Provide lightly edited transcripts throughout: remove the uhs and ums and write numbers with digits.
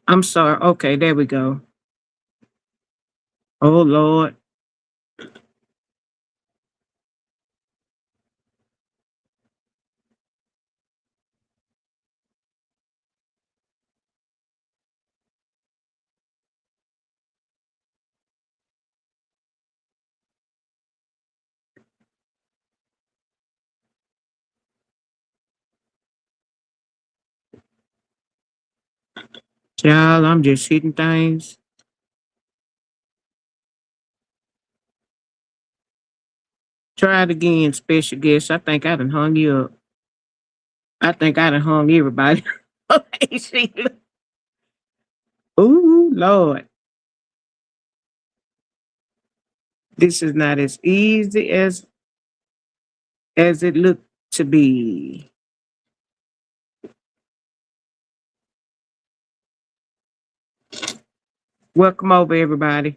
I'm sorry. Okay, there we go. Oh Lord. Child, I'm just hitting things. Try it again, special guest. I think I done hung you up. I think I done hung everybody. Okay, Sheila. Ooh, Lord. This is not as easy as it looked to be. Welcome over, everybody.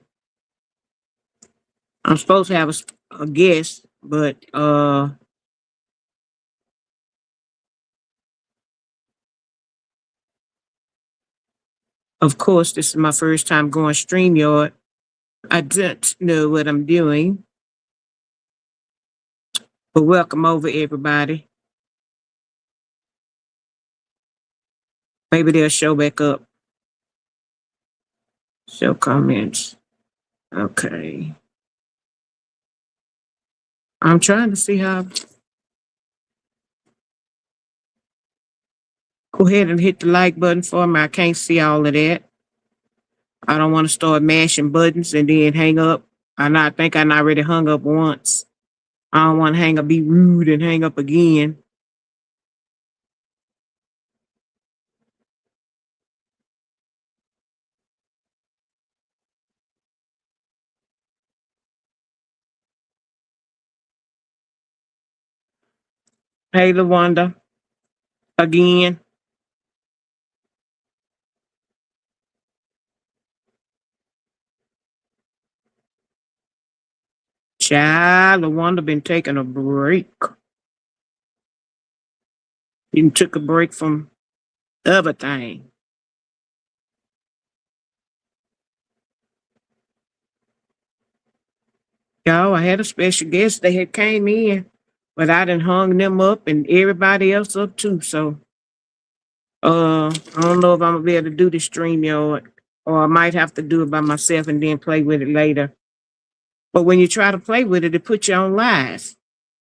I'm supposed to have a guest, but of course, this is my first time going StreamYard. I don't know what I'm doing, but welcome over, everybody. Maybe they'll show back up. Show comments. Okay. I'm trying to see how. Go ahead and hit the like button for me. I can't see all of that. I don't want to start mashing buttons and then hang up. I think I already hung up once. I don't want to hang up, be rude and hang up again. Hey, LaWanda. Again. Child, LaWanda been taking a break. Even took a break from everything. Y'all, I had a special guest. They had came in, but I done hung them up and everybody else up too. So I don't know if I'm gonna be able to do the stream yard, or I might have to do it by myself and then play with it later. But when you try to play with it, it puts you on live.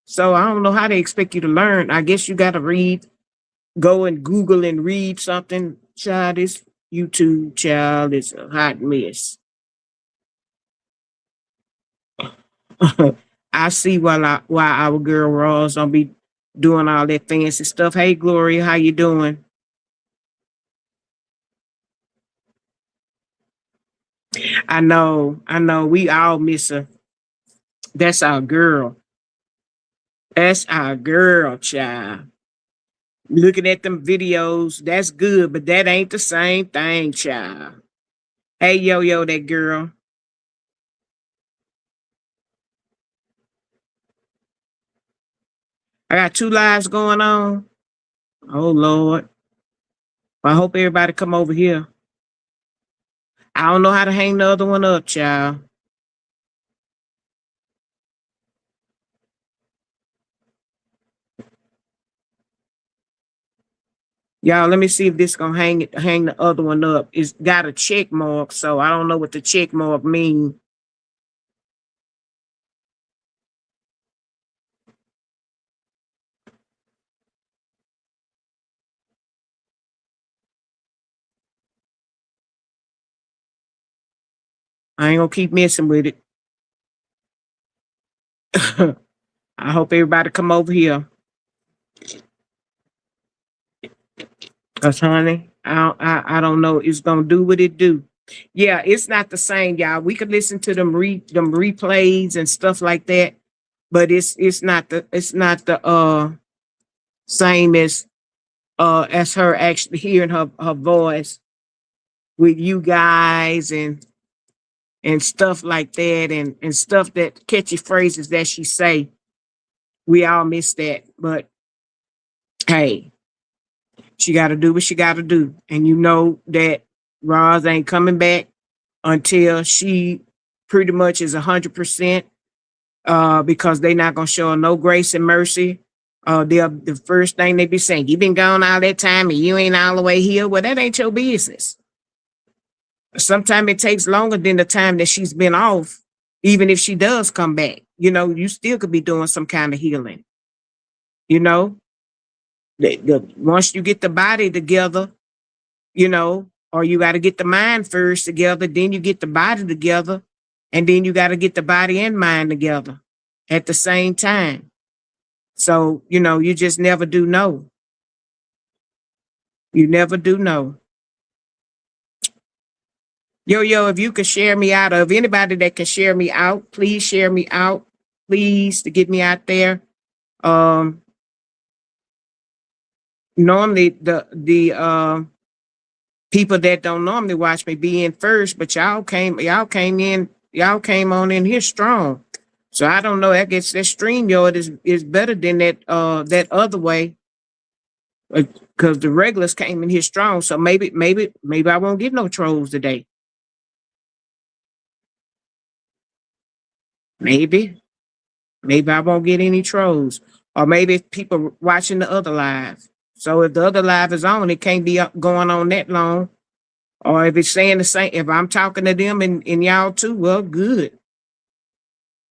So I don't know how they expect you to learn. I guess you gotta read, go and Google and read something. Child, this YouTube child is a hot mess. I see why our girl Ross don't be doing all that fancy stuff. Hey Gloria, how you doing? I know. We all miss her. That's our girl. That's our girl, child. Looking at them videos, that's good, but that ain't the same thing, child. Hey yo yo, that girl. I got two lives going on. Oh Lord. I hope everybody come over here. I don't know how to hang the other one up, child. Y'all, let me see if this gonna hang the other one up. It's got a check mark, so I don't know what the check mark mean. I ain't gonna keep messing with it. I hope everybody come over here. Cause honey, I don't know. It's gonna do what it do. Yeah, it's not the same, y'all. We could listen to them replays and stuff like that, but it's not the same as her actually hearing her voice with you guys and stuff like that and stuff that catchy phrases that she say. We all miss that, but hey, she got to do what she got to do, and you know that Roz ain't coming back until she pretty much is 100%. Because they not gonna show her no grace and mercy. They'll the first thing they be saying, you been gone all that time and you ain't all the way here. Well, that ain't your business. Sometimes it takes longer than the time that she's been off, even if she does come back. You still could be doing some kind of healing. You know, once you get the body together, or you got to get the mind first together, then you get the body together, and then you got to get the body and mind together at the same time. So, you just never do know. You never do know. Yo, if you could share me out, or if anybody that can share me out, please share me out, please, to get me out there. Um, Normally the people that don't normally watch me be in first, but y'all came on in here strong. So I don't know. I guess that StreamYard is better than that other way, because the regulars came in here strong. So maybe I won't get no trolls today. Maybe maybe I won't get any trolls, or maybe people watching the other live. So if the other live is on, it can't be going on that long. Or if it's saying the same, if I'm talking to them and y'all too, well, good.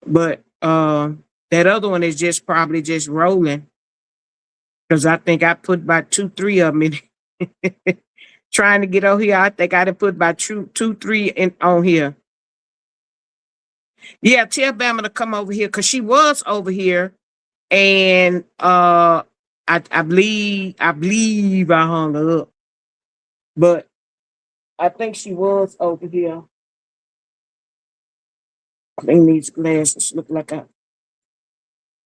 But that other one is just probably just rolling, because I think I put about two, three of them in. Trying to get over here. I think I done put about two, three in on here. Yeah, tell Bama to come over here because she was over here, and I believe I hung her up, but I think she was over here. I think these glasses look like I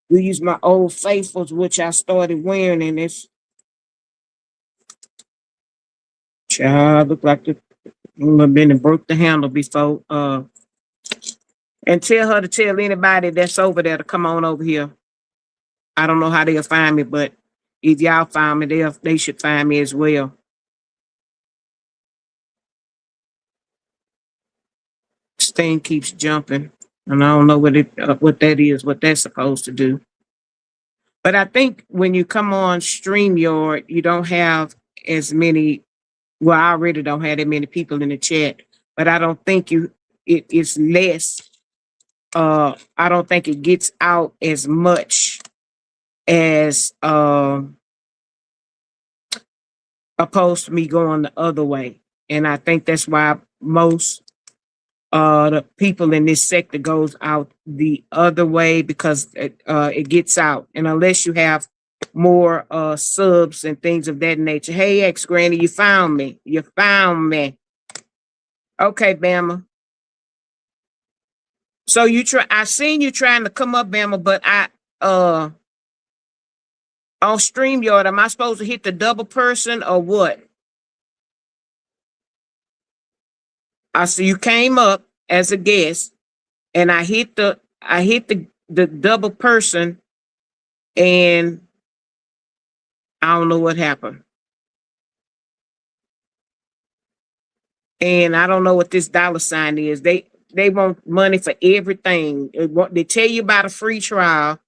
use my old faithfuls, which I started wearing, and it's child look like the have been and broke the handle before. And tell her to tell anybody that's over there to come on over here. I don't know how they'll find me, but if y'all find me, they should find me as well. This thing keeps jumping, and I don't know what that is, what that's supposed to do. But I think when you come on StreamYard, you don't have as many. Well, I already don't have that many people in the chat, but I don't think it is less. I don't think it gets out as much as opposed to me going the other way. And I think that's why most the people in this sector goes out the other way, because it gets out. And unless you have more subs and things of that nature. Hey, ex Granny, you found me. You found me. Okay, Bama. So I seen you trying to come up, Bama, but I on StreamYard, am I supposed to hit the double person or what? I see you came up as a guest, and I hit the double person, and I don't know what happened. And I don't know what this dollar sign is. They want money for everything. They tell you about a free trial.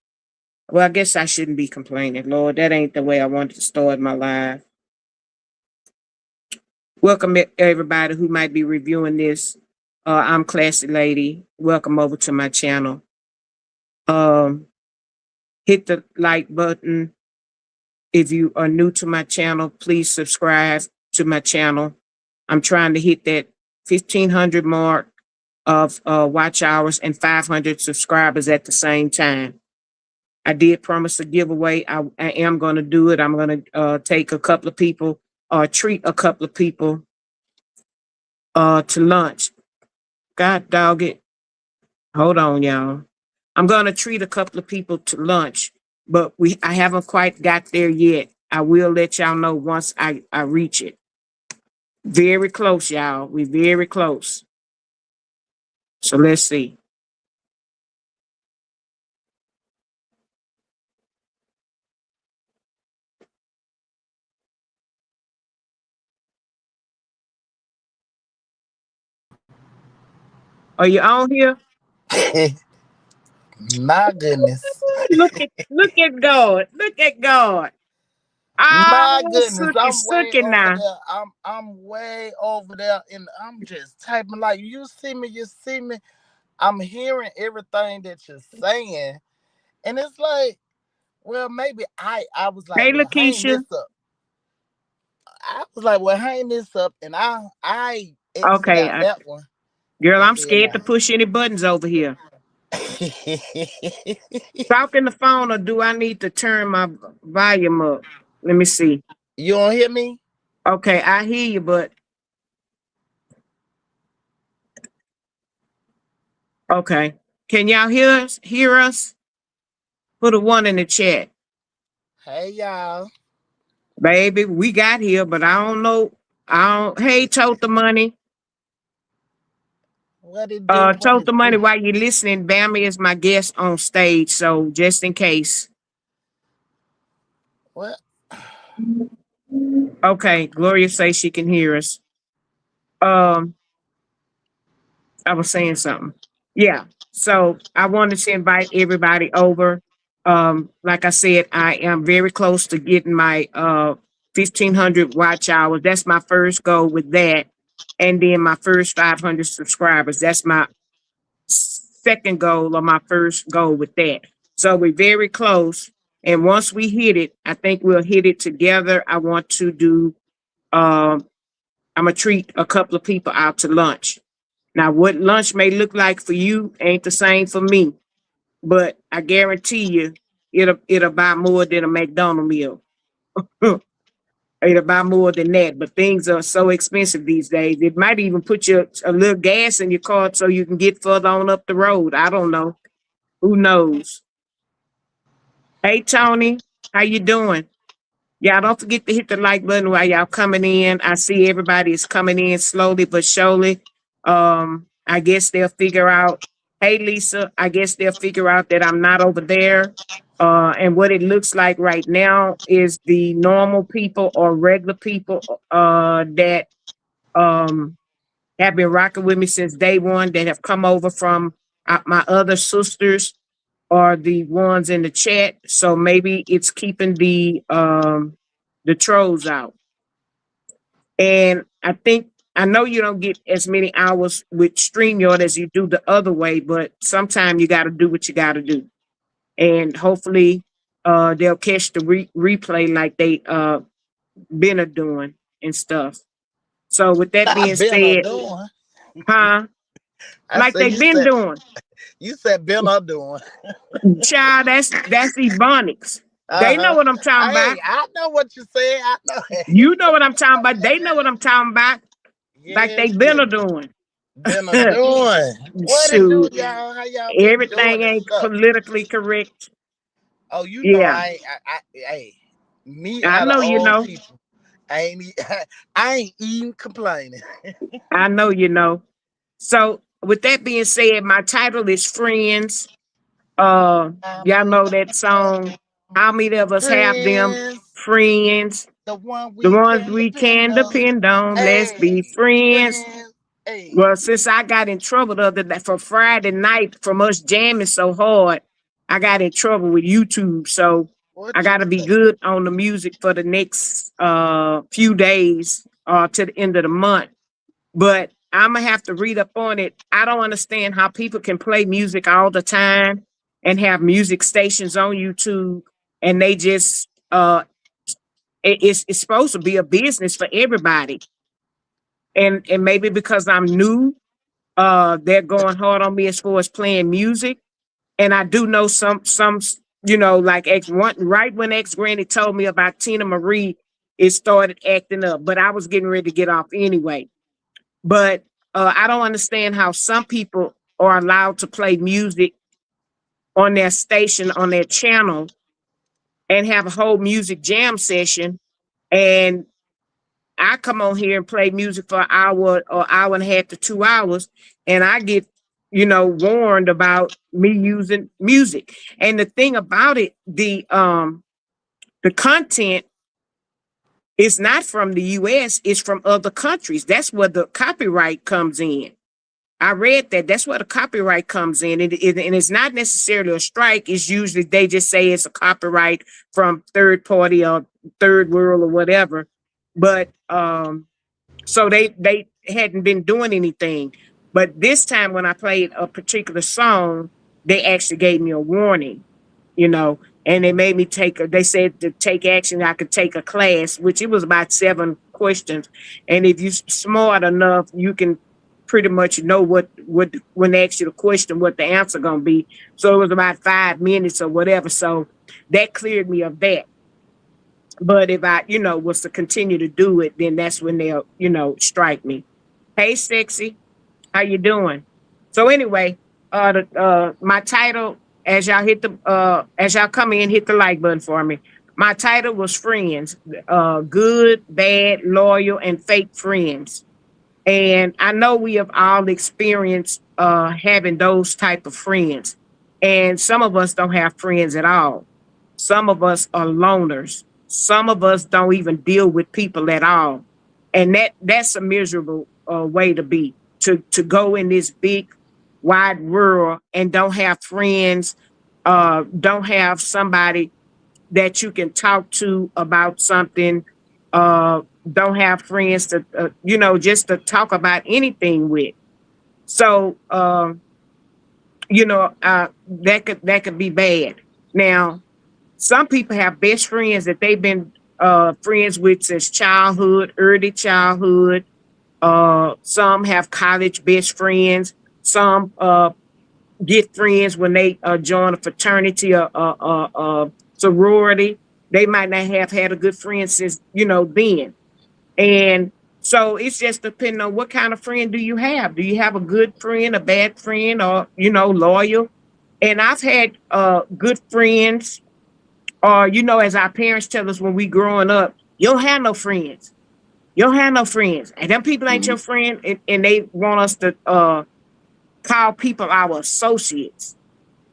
Well, I guess I shouldn't be complaining. Lord, that ain't the way I wanted to start my life. Welcome everybody who might be reviewing this. I'm Classy Lady. Welcome over to my channel. Um, Hit the like button. If you are new to my channel, please subscribe to my channel. I'm trying to hit that 1,500 mark of watch hours and 500 subscribers at the same time. I did promise a giveaway. I am going to do it. I'm going to take a couple of people, or treat a couple of people to lunch. God dog it. Hold on, y'all. I'm going to treat a couple of people to lunch, but I haven't quite got there yet. I will let y'all know once I reach it. Very close, y'all. We very close. So let's see. Are you on here? My goodness. Look at God. Look at God. Ah, My goodness. I'm way sucky over now. there. I'm way over there and I'm just typing like you see me. I'm hearing everything that you're saying. And it's like, well, maybe I was like, Hey, well, hang Lakeisha. this up. I was like, well, hang this up, and I exit Okay, out that one, girl, and I'm then scared to push any buttons over here. Talk in the phone, or do I need to turn my volume up? Let me see. you don't hear me. Okay, I hear you, but okay. Can y'all hear us? Hear us? Put a one in the chat. Hey y'all, Baby, we got here, but I don't know. I don't hey, tote the money. what it do? What Tote it the money do? while you're listening. Bammy is my guest on stage, so just in case. What? Okay, Gloria says she can hear us. Um, I was saying something. Yeah. So I wanted to invite everybody over. Like I said, I am very close to getting my 1,500 watch hours. That's my first goal with that. And then my first 500 subscribers. That's my second goal or my first goal with that. So we're very close. And once we hit it, I think we'll hit it together. I want to do, I'm going to treat a couple of people out to lunch. Now, what lunch may look like for you ain't the same for me, but I guarantee you, it'll buy more than a McDonald meal. It'll buy more than that. But things are so expensive these days. It might even put you a little gas in your car so you can get further on up the road. I don't know. Who knows? Hey Tony, how you doing? Y'all don't forget to hit the like button while y'all coming in. I see everybody is coming in slowly but surely. I guess they'll figure out, hey Lisa, I guess they'll figure out that I'm not over there. And what it looks like right now is the normal people or regular people that um have been rocking with me since day one that have come over from my other sisters are the ones in the chat. So maybe it's keeping the trolls out. And I think I know you don't get as many hours with StreamYard as you do the other way, but sometimes you gotta do what you gotta do. And hopefully they'll catch the replay like they been a doing and stuff. So with that being I've been a said, doing. huh? I Like said they been doing. you said been a doing. Child, that's Ebonics. Uh They know huh. what I'm talking about. I know what you said. I know. You know what I'm talking about. They know what I'm talking about. Like they Yes, been a goodness. doing. Been a doing. What it do, Shoot, y'all? How y'all been doing everything and ain't stuff? politically correct. Oh, you know Yeah, hey, me I out of know you all know. people, I ain't I ain't even complaining. I know you know. So with that being said, my title is Friends. Y'all know that song. How many of us have them Friends, friends? the one The we ones can we depend can on. depend on. Let's be Hey, friends. friends. Hey, Well, since I got in trouble the other day for Friday night from us jamming so hard, I got in trouble with YouTube. So I what got you to be say? good on the music for the next few days to the end of the month. But I'm gonna have to read up on it. I don't understand how people can play music all the time and have music stations on YouTube, and they just it's supposed to be a business for everybody. And maybe because I'm new, they're going hard on me as far as playing music. And I do know some like ex one right when ex Granny told me about Tina Marie, it started acting up. But I was getting ready to get off anyway. But I don't understand how some people are allowed to play music on their station, on their channel, and have a whole music jam session. And I come on here and play music for an hour or hour and a half to 2 hours, and I get, warned about me using music. And the thing about it, the content is not from the US, it's from other countries. That's where the copyright comes in. I read that. That's where the copyright comes in. And it's not necessarily a strike. It's usually they just say it's a copyright from third party or third world or whatever. But so they hadn't been doing anything. But this time when I played a particular song, they actually gave me a warning, you know, and they made me they said to take action, I could take a class, which it was about 7 questions. And if you're smart enough, you can pretty much know what when they ask you the question, what the answer gonna be. So it was about 5 minutes or whatever. So that cleared me of that. But if I, was to continue to do it, then that's when they'll, strike me. Hey, sexy, how you doing? So anyway, my title, as y'all come in, hit the like button for me. My title was Friends, good, bad, loyal, and fake friends. And I know we have all experienced having those type of friends. And some of us don't have friends at all. Some of us are loners. Some of us don't even deal with people at all. And that's a miserable way to be. To go in this big wide world and don't have friends, don't have somebody that you can talk to about something, don't have friends to, just to talk about anything with. So, that could be bad. Now, some people have best friends that they've been friends with since childhood, early childhood. Some have college best friends. Some get friends when they join a fraternity or sorority. They might not have had a good friend since then. And so it's just depending on what kind of friend do you have. Do you have a good friend, a bad friend, or loyal? And I've had good friends, or as our parents tell us when we growing up, you don't have no friends. You don't have no friends, and them people ain't Mhm. your friend, and they want us to call people our associates.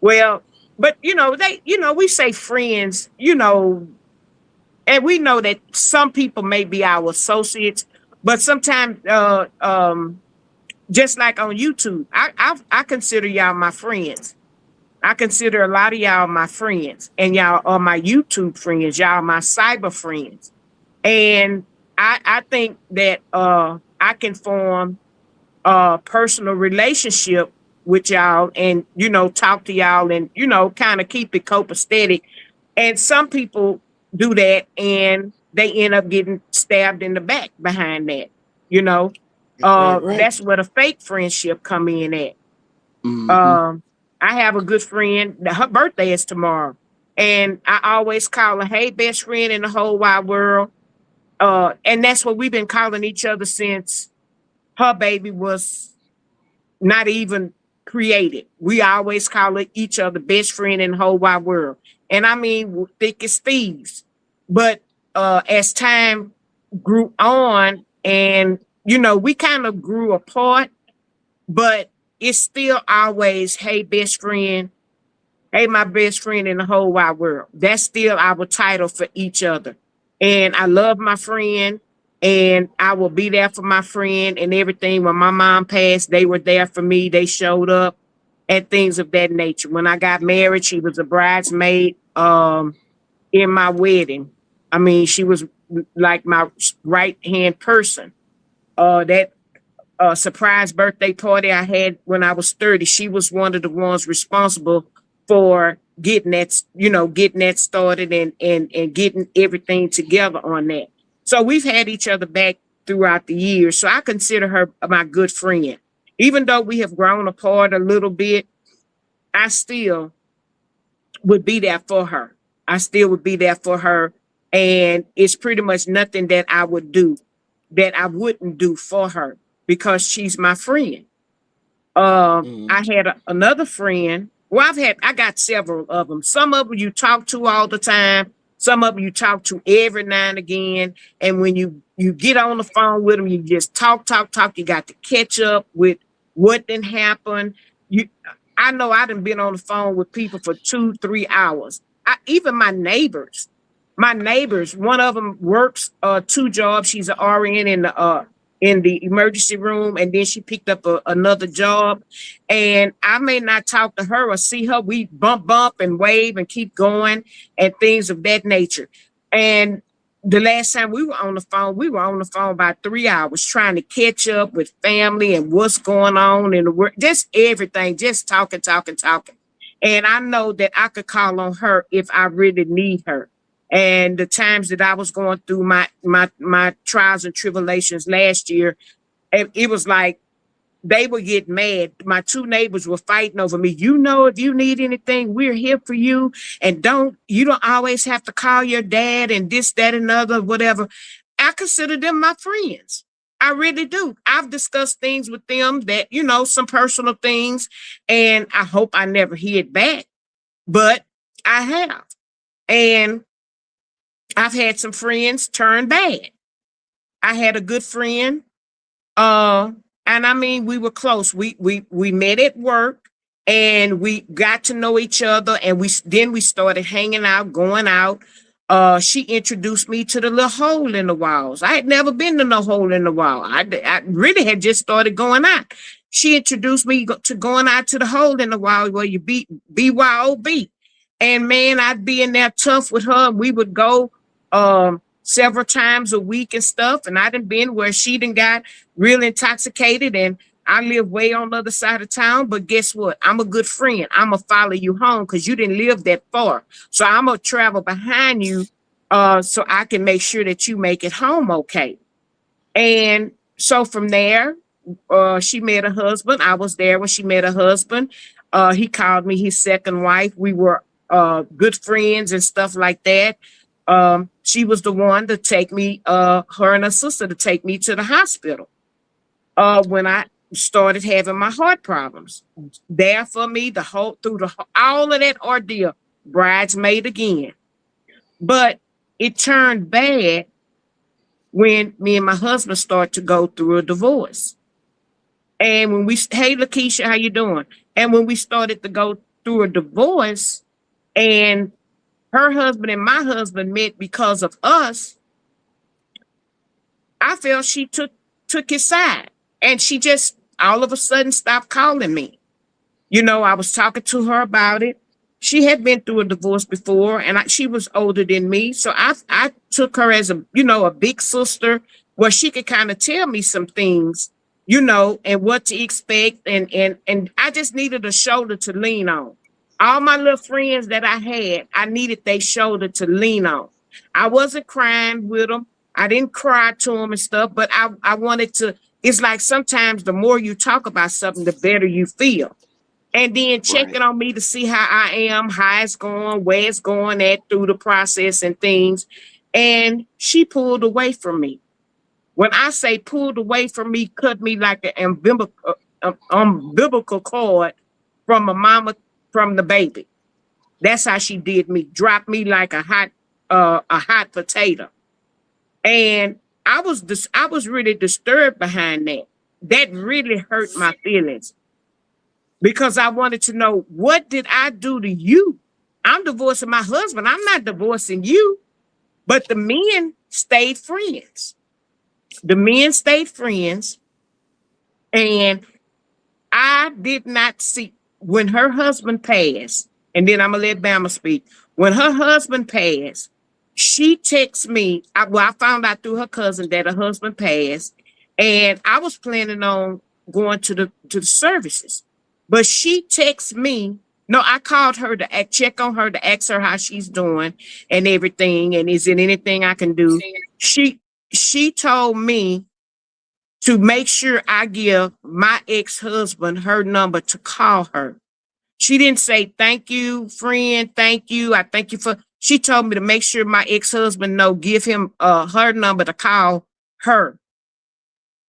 Well, but we say friends, and we know that some people may be our associates, but sometimes, just like on YouTube, I consider y'all my friends. I consider a lot of y'all my friends, and y'all are my YouTube friends. Y'all my cyber friends, and I think that I can form a personal relationship with y'all, and talk to y'all, and kind of keep it copacetic. And some people do that, and they end up getting stabbed in the back behind that. You know, Right, right. that's where the fake friendship come in at. Mm-hmm. Um, I have a good friend. Her birthday is tomorrow, and I always call her, "Hey, best friend in the whole wide world." And that's what we've been calling each other since her baby was not even created. We always call it each other best friend in the whole wide world. And I mean, thick as thieves. But as time grew on, and we kind of grew apart, but it's still always, hey, best friend, hey, my best friend in the whole wide world. That's still our title for each other. And I love my friend, and I will be there for my friend and everything. When my mom passed, they were there for me. They showed up and things of that nature. When I got married, she was a bridesmaid in my wedding. I mean, she was like my right hand person. That surprise birthday party I had when I was 30, she was one of the ones responsible for getting that started, and getting everything together on that. So we've had each other back throughout the years. So I consider her my good friend. Even though we have grown apart a little bit, I still would be there for her. I still would be there for her. And it's pretty much nothing that I would do that I wouldn't do for her, because she's my friend. I had another friend. Well, I got several of them. Some of them you talk to all the time. Some of them you talk to every now and again. And when you get on the phone with them, you just talk, talk, talk. You got to catch up with what didn't happen. You, I know I done been on the phone with people for 2, 3 hours. Even my neighbors. One of them works 2 jobs. She's an RN in the in the emergency room, and then she picked up another job. And I may not talk to her or see her. We bump and wave and keep going and things of that nature. And the last time we were on the phone about 3 hours trying to catch up with family and what's going on in the world, just everything, just talking. And I know that I could call on her if I really need her. And the times that I was going through my trials and tribulations last year, it was like they would get mad. My two neighbors were fighting over me. You know, if you need anything, we're here for you. And you don't always have to call your dad and this, that, and other, whatever. I consider them my friends. I really do. I've discussed things with them that, some personal things, and I hope I never hear it back, but I have. And I've had some friends turn bad. I had a good friend, uh, and I mean we were close. We met at work, and we got to know each other, and we started hanging out, going out. She introduced me to the little hole in the walls. I had never been to no hole in the wall. I really had just started going out. She introduced me to going out to the hole in the wall where you BYOB. And man, I'd be in there tough with her. We would go several times a week and stuff. And I done been where she done got real intoxicated, and I live way on the other side of town. But guess what? I'm a good friend. I'm gonna follow you home because you didn't live that far. So I'm gonna travel behind you so I can make sure that you make it home okay. And so from there, she met a husband. I was there when she met a husband. He called me his second wife. We were good friends and stuff like that. She was the one to take me, her and her sister, to take me to the hospital when I started having my heart problems. There for me all of that ordeal, bridesmaid again. But it turned bad when me and my husband started to go through a divorce. And hey Lakeisha, how you doing? And when we started to go through a divorce, and her husband and my husband met because of us, I felt she took his side, and she just all of a sudden stopped calling me. I was talking to her about it. She had been through a divorce before, and she was older than me, so I took her as a big sister, where she could kind of tell me some things, and what to expect, and I just needed a shoulder to lean on. All my little friends that I had, I needed their shoulder to lean on. I wasn't crying with them. I didn't cry to them and stuff, but I wanted to. It's like sometimes the more you talk about something, the better you feel. And then Right. checking on me to see how I am, how it's going, where it's going at through the process and things. And she pulled away from me. When I say pulled away from me, cut me like an umbilical cord from a mama, from the baby. That's how she did me. Dropped me like a hot potato. And I was really disturbed behind that. That really hurt my feelings, because I wanted to know, what did I do to you? I'm divorcing my husband. I'm not divorcing you. But the men stayed friends. The men stayed friends. And I did not see when her husband passed, and then I'm gonna let Bama speak. When her husband passed, she texted me. I found out through her cousin that her husband passed, and I was planning on going to the services. But she texted me. No, I called her to check on her, to ask her how she's doing and everything, and is there anything I can do. She told me to make sure I give my ex-husband her number to call her. She didn't say, thank you, friend, thank you. I thank you for, she told me to make sure my ex-husband give him her number to call her.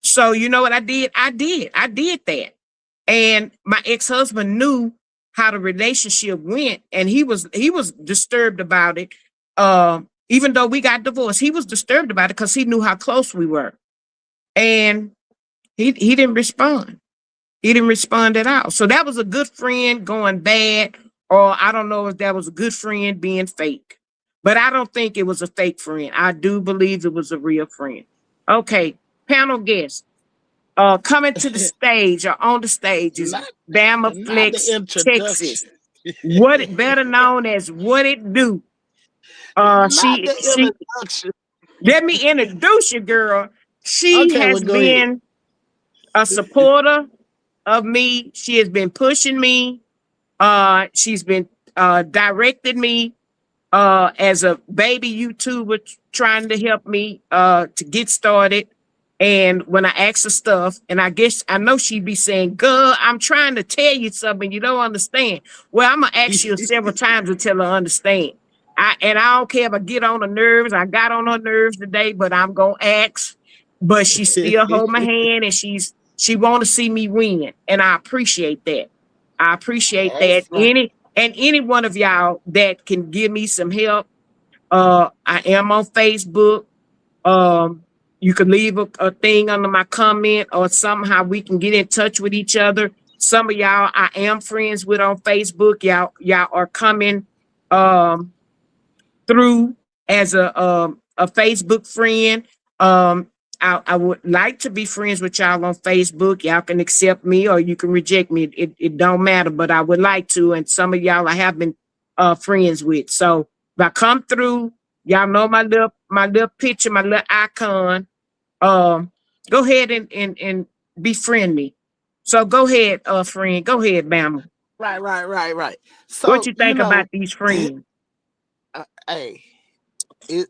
So you know what I did? I did that. And my ex-husband knew how the relationship went, and he was disturbed about it. Even though we got divorced, he was disturbed about it because he knew how close we were. And he didn't respond. He didn't respond at all. So that was a good friend going bad, or I don't know if that was a good friend being fake. But I don't think it was a fake friend. I do believe it was a real friend. Okay, panel guests coming to the stage or on the stage is not Bama not the Flex, Texas. introduction. What it better known as what it do. Not She the she introduction. let me introduce you, girl. She Okay, well, has go ahead. been a supporter of me. She has been pushing me. She's been directing me as a baby YouTuber trying to help me to get started. And when I ask her stuff, and I guess I know she'd be saying, "Girl, I'm trying to tell you something you don't understand." Well, I'm gonna ask you several times until I understand. I don't care if I get on her nerves. I got on her nerves today, but I'm gonna ask. But she still hold my hand, and she want to see me win, and I appreciate that. I appreciate that. That's right. Any one of y'all that can give me some help. I am on Facebook. Um, you can leave a thing under my comment or somehow we can get in touch with each other. Some of y'all I am friends with on Facebook. Y'all are coming um through as a Facebook friend. Um, I would like to be friends with y'all on Facebook. Y'all can accept me or you can reject me. It don't matter, but I would like to. And some of y'all I have been friends with. So if I come through, y'all know my little picture, my little icon. Um, go ahead and befriend me. So go ahead, friend. Go ahead, Bama. Right. What So you think about these friends? hey, it.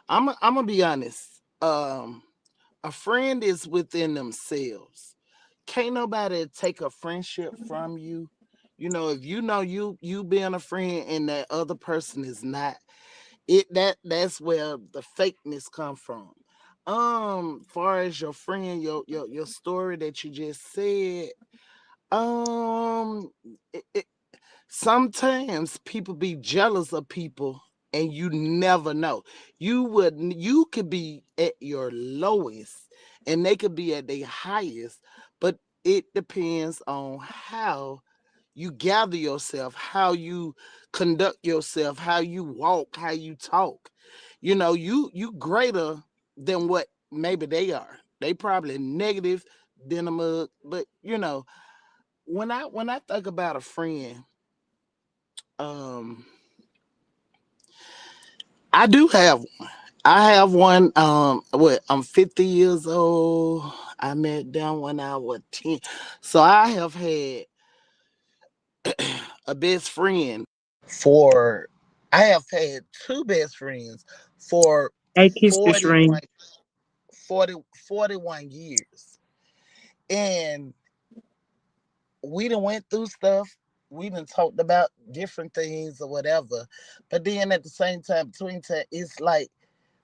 I'm gonna be honest. A friend is within themselves. Can't nobody take a friendship from you. If you being a friend and that other person is not, that's where the fakeness come from. Far as your friend, your story that you just said, um, it, sometimes people be jealous of people and you never know. You could be at your lowest and they could be at their highest, but it depends on how you gather yourself, how you conduct yourself, how you walk, how you talk. You greater than what maybe they are. They probably negative than a mug, but when I think about a friend, um, I do have one. I have one. I'm 50 years old. I met them when I was 10. So I have had a best friend for. I have had two best friends for Hey, kiss this 41, ring. 40, 41 years, and we done went through stuff. We done talked about different things or whatever, but then at the same time, between time, it's like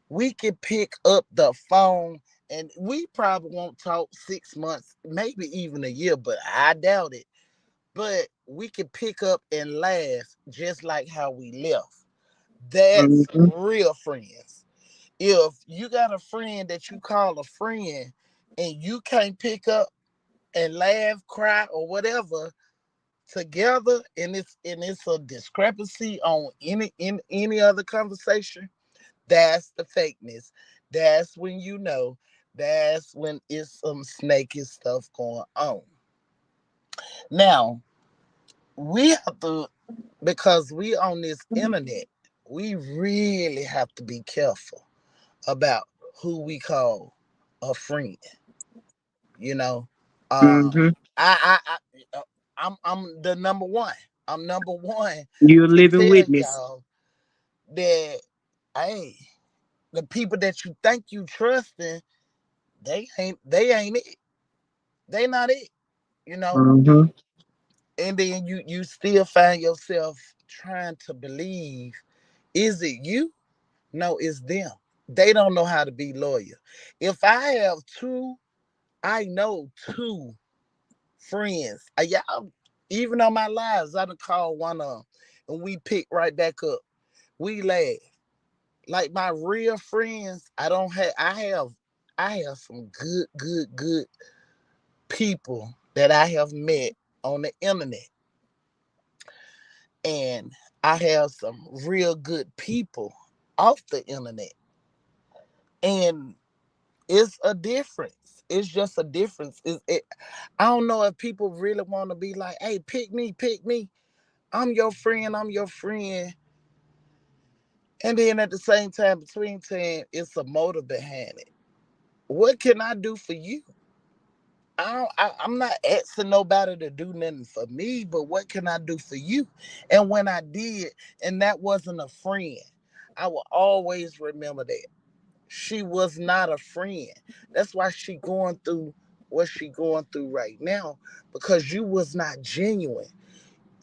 we could pick up the phone and we probably won't talk 6 months, maybe even a year, but I doubt it. But we could pick up and laugh just like how we left. That's Mm-hmm. real friends. If you got a friend that you call a friend and you can't pick up and laugh, cry, or whatever together, and it's a discrepancy on any other conversation, that's the fakeness. That's when you know. That's when it's some snaky stuff going on. Now, we have to, because we on this internet, we really have to be careful about who we call a friend. You know, um, Mm-hmm. I'm the number one. I'm number one You're a to living tell witness. y'all that, hey, the people that you think you trusting, they ain't it. They not it, you know. Mm-hmm. And then you still find yourself trying to believe, is it you? No, it's them. They don't know how to be loyal. If I have two, I know two friends. Y'all, even on my lives, I done call one of them and we pick right back up. We laugh. Like my real friends, I have some good people that I have met on the internet. And I have some real good people off the internet. And It's a difference. It's just a difference. I don't know if people really want to be like, hey, pick me, pick me. I'm your friend, I'm your friend. And then at the same time, between time, it's a motive behind it. What can I do for you? I'm not asking nobody to do nothing for me, but what can I do for you? And when I did, and that wasn't a friend, I will always remember that. She was not a friend. That's why she going through what she going through right now, because you was not genuine.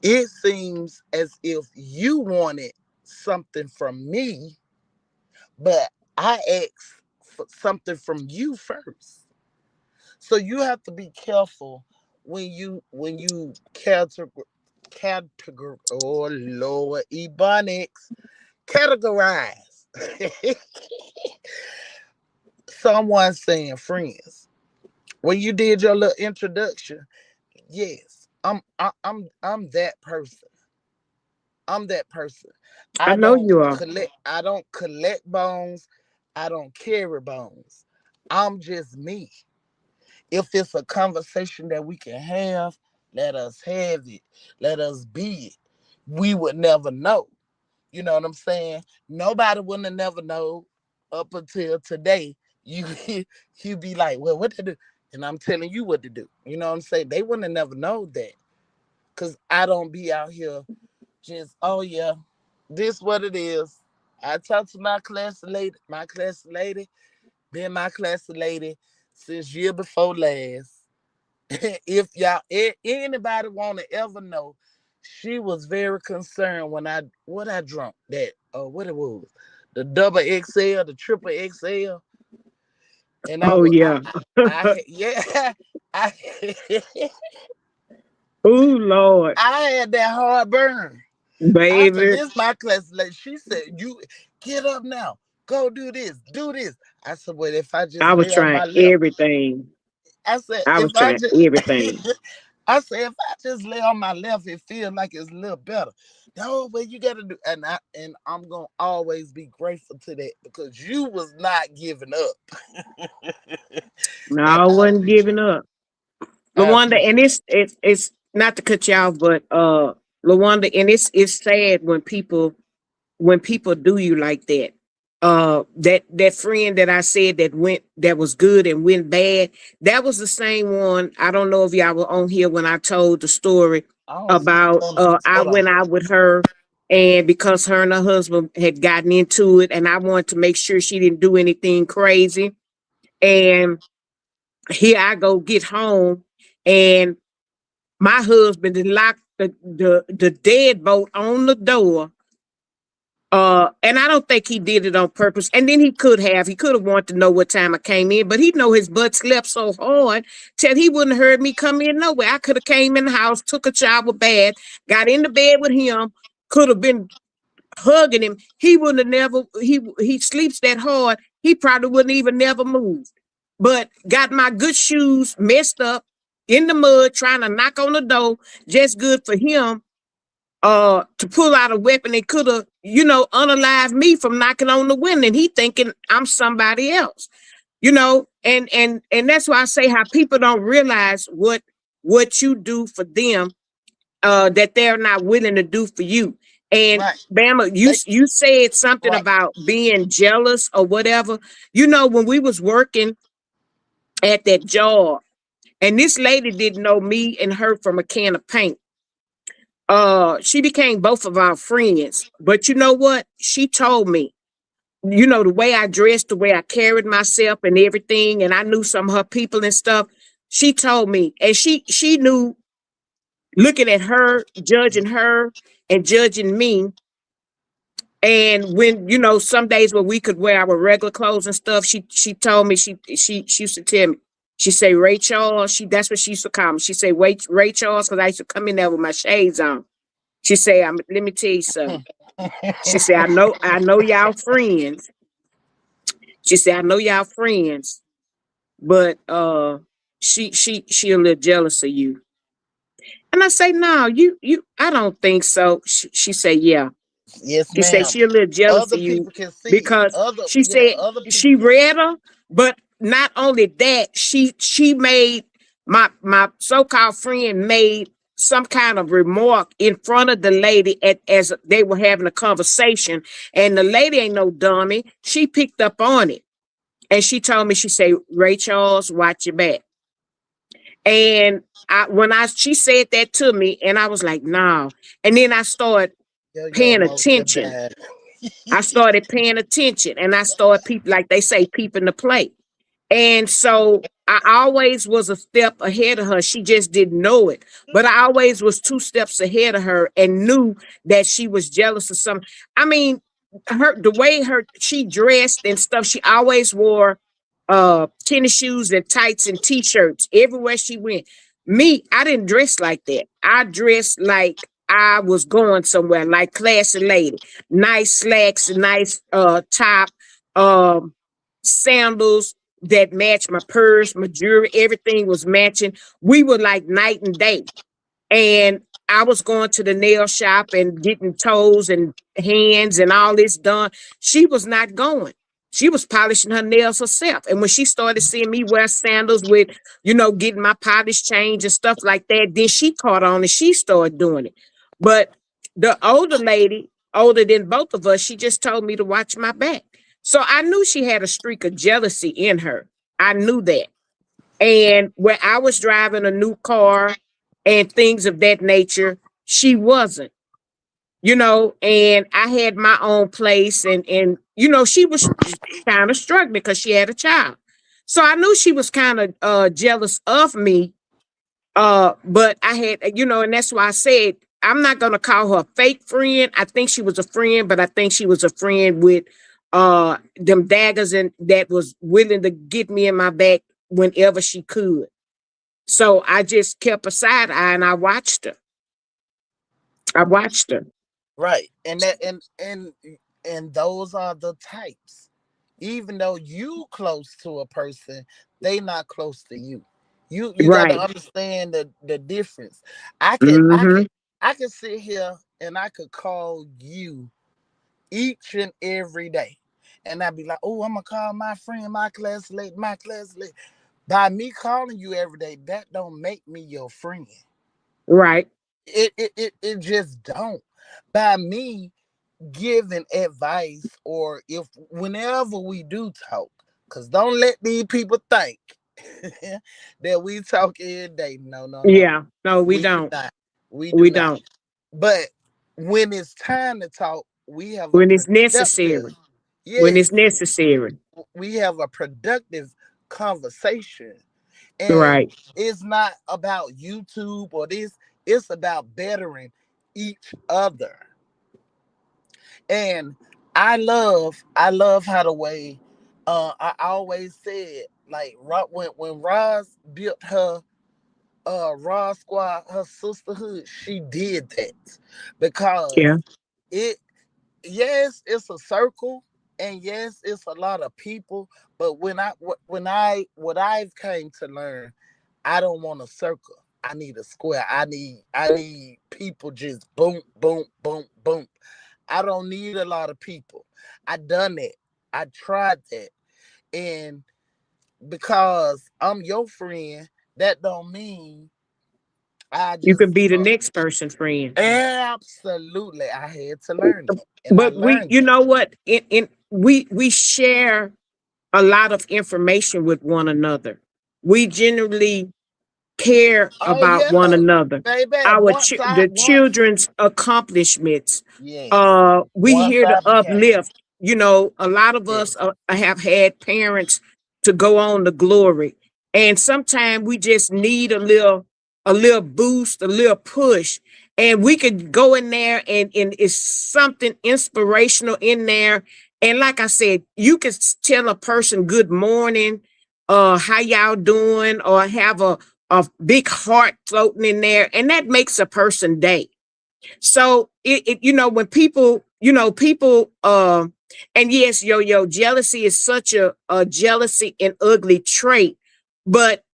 It seems as if you wanted something from me, but I asked for something from you first. So you have to be careful when you categor oh Lord Ebonics categorize someone saying friends. When you did your little introduction, yes, I'm that person. I'm that person. I I know don't you are. collect I don't collect bones. I don't carry bones. I'm just me. If it's a conversation that we can have, let us have it. Let us be it. We would never know. You know what I'm saying? Nobody would have never know up until today. You you be like, well, what to do? And I'm telling you what to do. You know what I'm saying? They wouldn't have never know that. Cause I don't be out here just, oh yeah, this what it is. I talked to my class lady, been my class lady since year before last. If anybody want to ever know, she was very concerned when I drunk that what it was, the double XL, the triple XL, and I Oh was yeah. yeah I Oh Lord, I had that hard burn. I said, baby. this my class lady. She said, you get up now, go do this, do this. I said, well, if I just I was lay on trying my left. everything. I said, I if was I trying just everything. I say if I just lay on my left, it feels like it's a little better. No, but you gotta do, and I'm gonna always be grateful to that because you was not giving up, No, and I I wasn't giving appreciate, up. I Lawanda, and appreciate. it's not to cut you off, but Lawanda, and it's sad when people do you like that. That friend that I said that was good and went bad, that was the same one. I don't know if y'all were on here when I told the story I don't see you about on it. I Hold went on. out with her, and because her and her husband had gotten into it, and I wanted to make sure she didn't do anything crazy. And here I go get home, and my husband had locked the deadbolt on the door. And I don't think he did it on purpose. And then he could have. He could have wanted to know what time I came in, but he know his butt slept so hard that he wouldn't have heard me come in nowhere. I could have came in the house, took a shower, bath, got in the bed with him, could have been hugging him. He wouldn't have never. He sleeps that hard. He probably wouldn't even never move. But got my good shoes messed up in the mud, trying to knock on the door, just good for him to pull out a weapon that could have, unalived me from knocking on the window. And he thinking I'm somebody else, and that's why I say how people don't realize what you do for them, that they're not willing to do for you. And Right. Bama, you They you said something right. about being jealous or whatever. When we was working at that job, and this lady didn't know me and her from a can of paint. She became both of our friends. But you know what? She told me, the way I dressed, the way I carried myself and everything, and I knew some of her people and stuff. She told me, and she knew, looking at her, judging her and judging me. And when, some days where we could wear our regular clothes and stuff, she told me, she used to tell me, she say, Ray Charles, that's what she used to call me. She say, wait, Ray Charles, because I used to come in there with my shades on. She say, let me tell you something. She said, I know y'all friends. She said, I know y'all friends, but she a little jealous of you. And I say, no, I don't think so. She said, yeah. Yes, She said ma'am. she a little jealous Other of you people can see it. because Other she Yeah, said other people she can see read her, but not only that, she made my so-called friend made some kind of remark in front of the lady as they were having a conversation, and the lady ain't no dummy. She picked up on it, and she told me, she said, Ray Charles, watch your back. And she said that to me, and I was like, no. And then I started Yo, yo, paying most of attention. bad. I started paying attention, and I started peep, like they say, peeping the play. And so I always was a step ahead of her. She just didn't know it. But I always was two steps ahead of her and knew that she was jealous of something. I mean, the way she dressed and stuff, she always wore tennis shoes and tights and t-shirts everywhere she went. Me, I didn't dress like that. I dressed like I was going somewhere, like classy lady. Nice slacks, nice top, um sandals that matched my purse, my jewelry, everything was matching. We were like night and day. And I was going to the nail shop and getting toes and hands and all this done. She was not going. She was polishing her nails herself. And when she started seeing me wear sandals with, getting my polish change and stuff like that, then she caught on and she started doing it. But the older lady, older than both of us, she just told me to watch my back. So I knew she had a streak of jealousy in her. I knew that. And where I was driving a new car and things of that nature, she wasn't, and I had my own place, and she was kind of struggling because she had a child. So I knew she was kind of jealous of me. But I had, and that's why I said I'm not gonna call her a fake friend. I think she was a friend, but I think she was a friend with them daggers and that was willing to get me in my back whenever she could. So I just kept a side eye and I watched her. I watched her. Right. And those are the types. Even though you close to a person, they not close to you. You got to Right. understand the difference. I can I can Mm-hmm. I can sit here and I could call you each and every day. And I'd be like, oh, I'm gonna call my friend, my classmate, my classmate. By me calling you every day, that don't make me your friend. Right. It just don't. By me giving advice, or if whenever we do talk, because don't let these people think that we talk every day. No, no, no. Yeah. No, we We do don't. not. We do We not. don't. But when it's time to talk, we have a When it's productive, necessary. When it's yes, necessary. we have a productive conversation. And Right. it's not about YouTube or this, it's about bettering each other. And I love how the way I always said, like when Roz built her Raw Squad, her sisterhood, she did that because Yeah. it, yes, it's a circle, and yes, it's a lot of people. But what I've came to learn, I don't want a circle. I need a square. I need people just boom, boom, boom, boom. I don't need a lot of people. I done that. I tried that. And because I'm your friend, that don't mean I You just can be the next person, friend. absolutely, I had to learn it. And I But we, learned you it. know what? We share a lot of information with one another. We generally care Oh about yeah, one another. baby. The children's accomplishments. Yes. We Once here to I became. uplift. A lot of Yes. us have had parents to go on to glory, and sometimes we just need a little boost, a little push, and we could go in there and it's something inspirational in there. And like I said, you can tell a person good morning, how y'all doing, or have a big heart floating in there, and that makes a person day. So when people and yes, jealousy is such a jealousy and ugly trait, but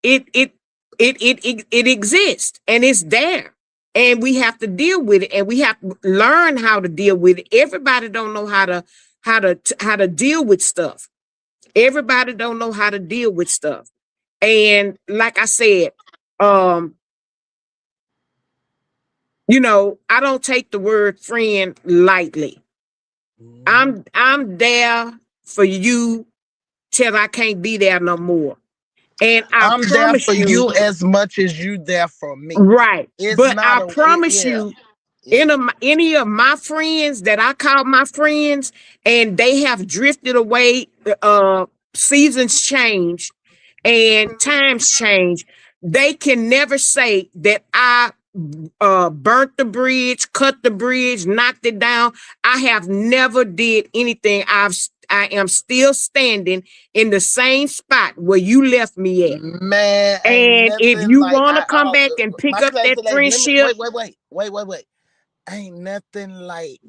it it it exists and it's there, and we have to deal with it, and we have to learn how to deal with it. Everybody don't know how to deal with stuff. Everybody don't know how to deal with stuff. And like I said, um, I don't take the word friend lightly. Mhm. I'm there for you till I can't be there no more. And I I'm there promise for you, you as much as you there for me. right. It's But not I a promise yeah. you, Yeah. any of my friends that I call my friends and they have drifted away, seasons change and times change, they can never say that I burnt the bridge, cut the bridge, knocked it down. I have never did anything. I am still standing in the same spot where you left me at. Man, ain't And if nothing you like want to come back and pick my up class that lady. Let me friendship, wait. Ain't nothing like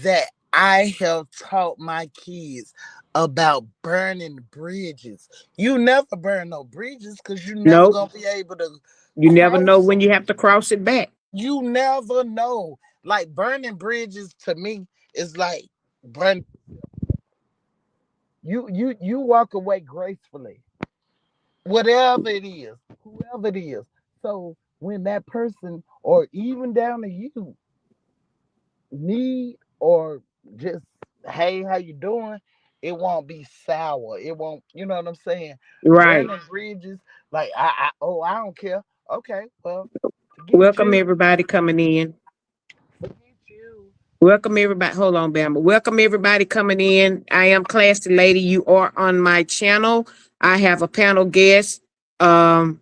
that. I have taught my kids about burning bridges. You never burn no bridges because you never nope, gonna be able to you never know cross when them. you have to cross it back. You never know. Like burning bridges to me is like burn. You walk away gracefully, whatever it is, whoever it is. So when that person, or even down to you, need or just hey, how you doing? It won't be sour. It won't. You know what I'm saying? Right. Burning bridges, like I don't care. Okay, well, forget Welcome you. everybody coming in. Forget you. Welcome everybody. Hold on, Bama. Welcome everybody coming in. I am Classy Lady. You are on my channel. I have a panel guest. Um,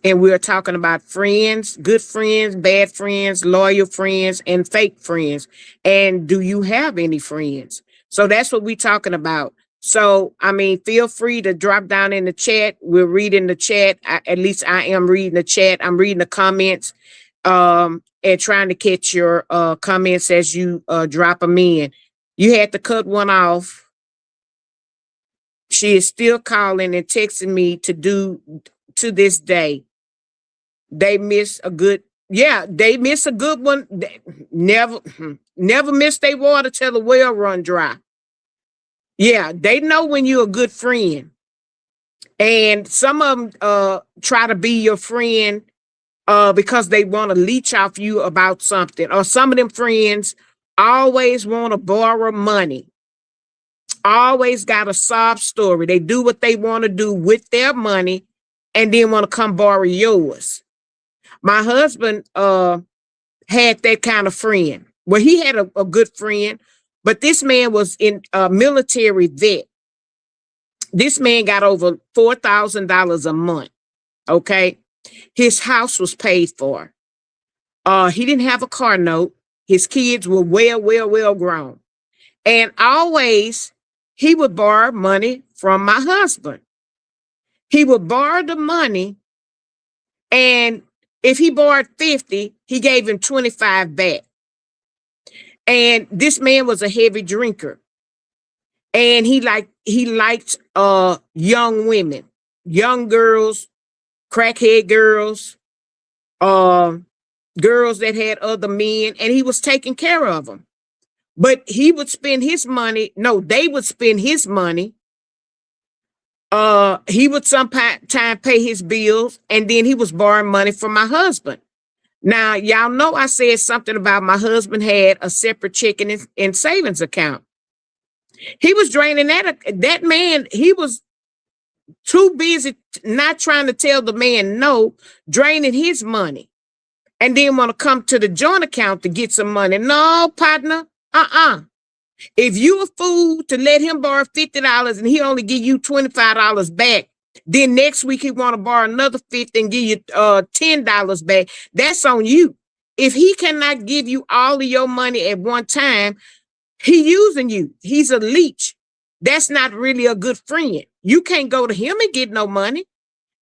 and we're talking about friends, good friends, bad friends, loyal friends, and fake friends. And do you have any friends? So that's what we're talking about. So, I mean, feel free to drop down in the chat. We're reading the chat. At least I am reading the chat. I'm reading the comments, and trying to catch your comments as you drop them in. You had to cut one off. She is still calling and texting me to do to this day. They miss a good, yeah, they miss a good one. Never, never miss their water till the well run dry. Yeah, they know when you're a good friend. And some of them try to be your friend because they want to leech off you about something. Or some of them friends always want to borrow money, always got a sob story. They do what they want to do with their money and then want to come borrow yours. My husband had that kind of friend. Well, he had a good friend, but this man was in a military vet. This man got over $4,000 a month. Okay. His house was paid for. He didn't have a car note. His kids were well grown. And always he would borrow money from my husband. He would borrow the money, and if he borrowed 50, he gave him 25 back. And this man was a heavy drinker. And he liked young women, young girls, crackhead girls, uh girls that had other men, and he was taking care of them. But he would spend his money, no, they would spend his money. He would sometimes pay his bills, and then he was borrowing money from my husband. Now, y'all know I said something about my husband had a separate checking and savings account. He was draining that man. He was too busy not trying to tell the man no, draining his money, and then want to come to the joint account to get some money. No, partner. If you a fool to let him borrow $50 and he only give you $25 back, then next week he want to borrow another 50 and give you $10 back. That's on you. If he cannot give you all of your money at one time, he using you. He's a leech. That's not really a good friend. You can't go to him and get no money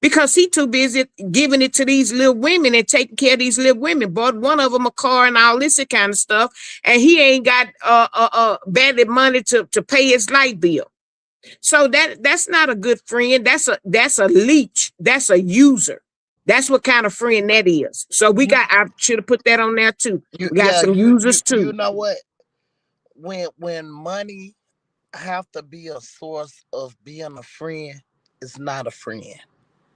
because he too busy giving it to these little women and taking care of these little women. Bought one of them a car and all this kind of stuff, and he ain't got barely money to pay his light bill. So that's not a good friend. That's a leech. That's a user. That's what kind of friend that is. So You I should have put that on there too. you We got yeah, some you users you too. know what? When money have to be a source of being a friend, it's not a friend.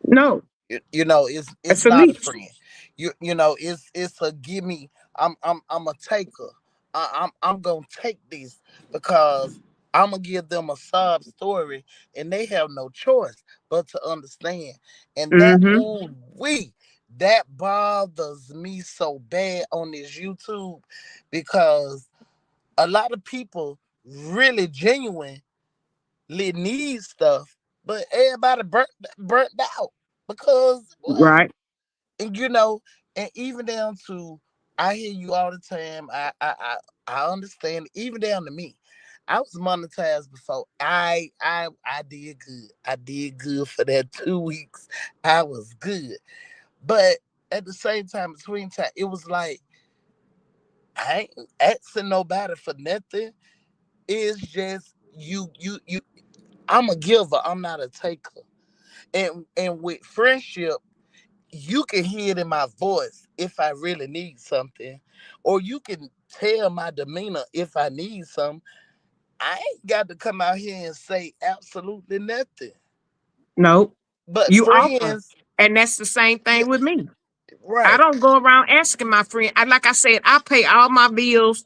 No, You know, it's it's a not a leech. friend. You know, it's a give me. I'm a taker. I'm gonna take this because I'm gonna give them a sob story, and they have no choice but to understand. And that, Mm-hmm. ooh we that bothers me so bad on this YouTube, because a lot of people really genuinely need stuff, but everybody burnt out because what? Right. And you know, and even down to, I hear you all the time. I understand. Even down to me, I was monetized before. I did good. I did good for that 2 weeks. I was good, but at the same time, between time, it was like I ain't asking nobody for nothing. It's just you. I'm a giver. I'm not a taker. And with friendship, you can hear it in my voice if I really need something, or you can tell my demeanor if I need something. I ain't got to come out here and say absolutely nothing. No, But you offer. friends, And that's the same yeah, thing with me. I right, don't go around asking my friend. Like I said, I pay all my bills.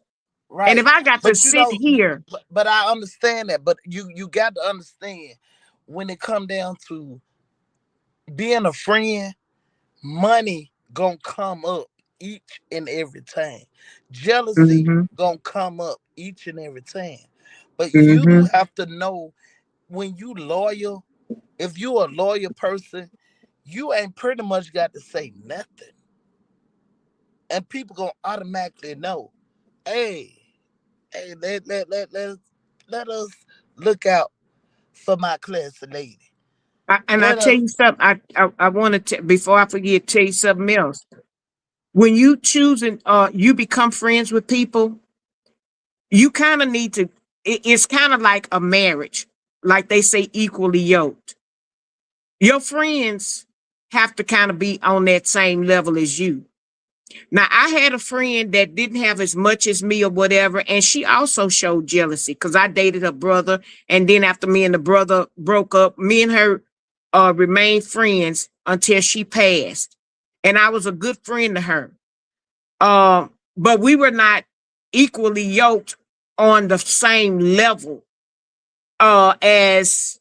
And if right. I got to But you sit know, here, but I understand that. But you got to understand, when it come down to being a friend, money gonna come up each and every time. Jealousy mm-hmm, gonna come up each and every time. But you mm-hmm, have to know, when you loyal, if you a loyal person, you ain't pretty much got to say nothing. And people gonna automatically know, hey, hey, let us look out for my classy lady. and I Let tell us you something, I want to, before I forget, tell you something else. When you choosing, you become friends with people, you kind of need to, it's kind of like a marriage, like they say, equally yoked. Your friends have to kind of be on that same level as you. Now, I had a friend that didn't have as much as me or whatever, and she also showed jealousy because I dated her brother. And then after me and the brother broke up, me and her remained friends until she passed. And I was a good friend to her. But we were not equally yoked on the same level as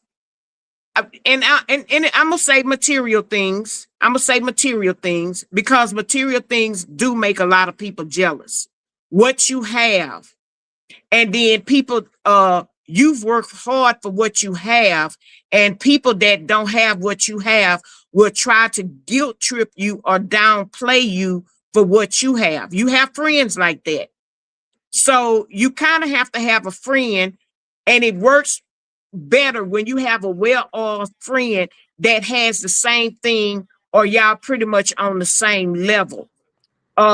and I'm gonna say material things. I'm gonna say material things because material things do make a lot of people jealous. What you have, and then people, you've worked hard for what you have, and people that don't have what you have will try to guilt trip you or downplay you for what you have. You have friends like that, so you kind of have to have a friend, and it works better when you have a well-off friend that has the same thing, or y'all pretty much on the same level.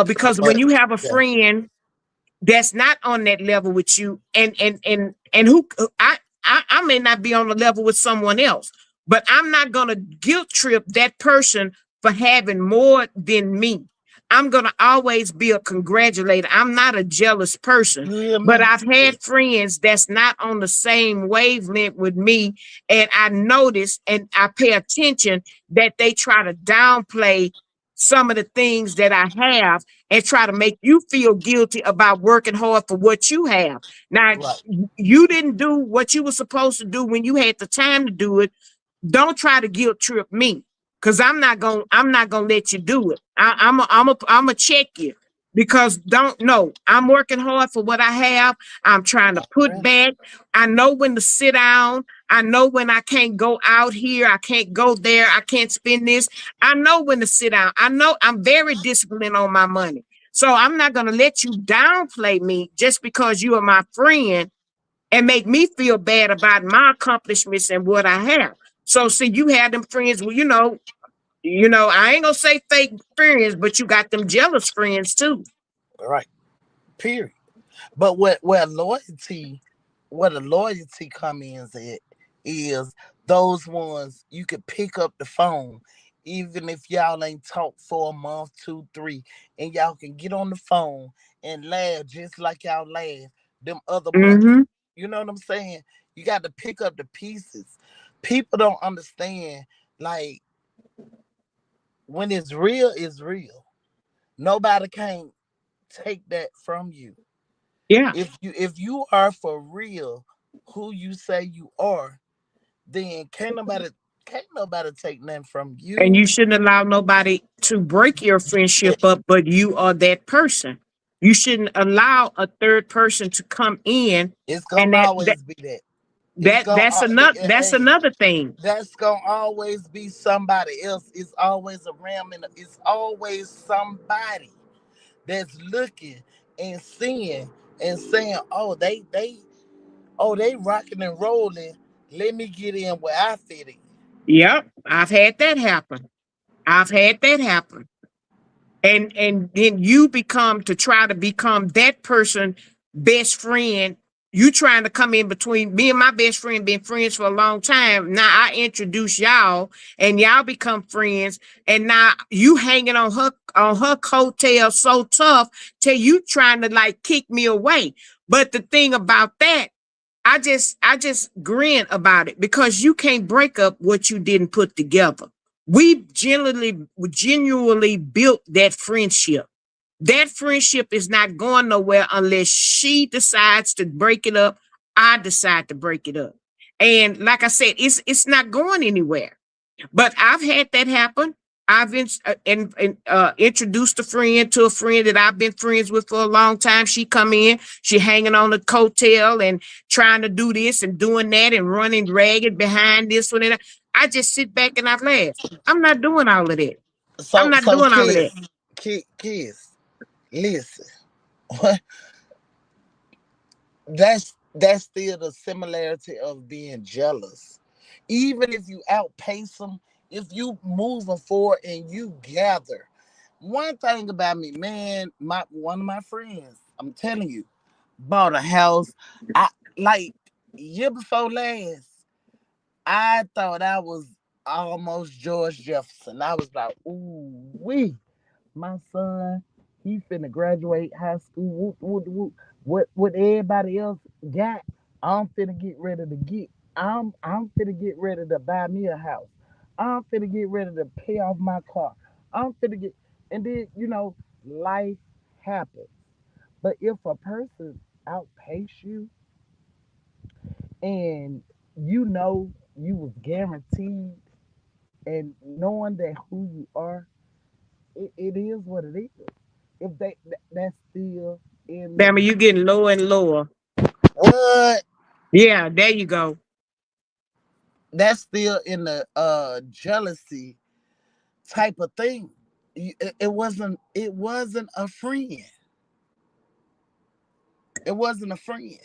Because when but you have a yeah, friend that's not on that level with you, and who I may not be on the level with someone else, but I'm not gonna guilt trip that person for having more than me. I'm gonna always be a congratulator. I'm not a jealous person, you hear but me? I've Yeah, had friends that's not on the same wavelength with me, and I notice and I pay attention that they try to downplay some of the things that I have and try to make you feel guilty about working hard for what you have. Now, right, you didn't do what you were supposed to do when you had the time to do it. Don't try to guilt trip me, because I'm not gonna let you do it. I'm a check you, because don't know I'm working hard for what I have. I'm trying to put already, back. I know when to sit down. I know when I can't go out here. I can't go there. I can't spend this. I know when to sit down. I know I'm very disciplined on my money. So I'm not gonna let you downplay me just because you are my friend and make me feel bad about my accomplishments and what I have. So see, you had them friends. Well, I ain't gonna say fake friends, but you got them jealous friends too. right. Period. But where the loyalty come in at, is those ones you could pick up the phone, even if y'all ain't talked for a month, two, three, and y'all can get on the phone and laugh just like y'all laugh them other months. Mm-hmm. You know what I'm saying? You got to pick up the pieces. People don't understand, like, when it's real, it's real. Nobody can take that from you. Yeah. If you are for real who you say you are, then can't nobody take nothing from And you. you shouldn't allow nobody to break your friendship up, but you are that person. You shouldn't allow a third person to come in, It's and gonna always be that. It's gonna that's hey, another thing. that's gonna always be somebody else. It's always a ram in it's always somebody that's looking and seeing and saying, oh, they rocking and rolling. Let me get in where I fit in. Yep, I've had that happen. I've had that happen. And then you become to try to become that person best friend. You trying to come in between me and my best friend, been friends for a long time. Now I introduce y'all and y'all become friends, and now you hanging on her coattail so tough till you trying to like kick me away. But the thing about that, I just grin about it because you can't break up what you didn't put together. We genuinely built that friendship. That friendship is not going nowhere unless she decides to break it up. I decide to break it up. And like I said, it's not going anywhere. But I've had that happen. Introduced a friend to a friend that I've been friends with for a long time. She come in, she hanging on the coattail and trying to do this and doing that and running ragged behind this one and that. I just sit back and I laugh. I'm not doing all of that. I'm So not so doing all of that. kids, listen. That's still the similarity of being jealous. Even if you outpace them, if you moving forward and you gather. One thing about me, man, my one of my friends, I'm telling you, bought a house. I like year before last. I thought I was almost George Jefferson. I was like, ooh, my son, he finna graduate high school. Whoop, whoop, whoop. What everybody else got, I'm finna get ready to get. I'm finna get ready to buy me a house. I'm finna get ready to pay off my car. I'm finna get, and then life happens. But if a person outpace you and you was guaranteed, and knowing that who you are, it is what it is. If that's still in Bama, the you getting lower and lower. what Yeah, there you go. that's still in the jealousy type of thing. It wasn't a friend. It wasn't a friend.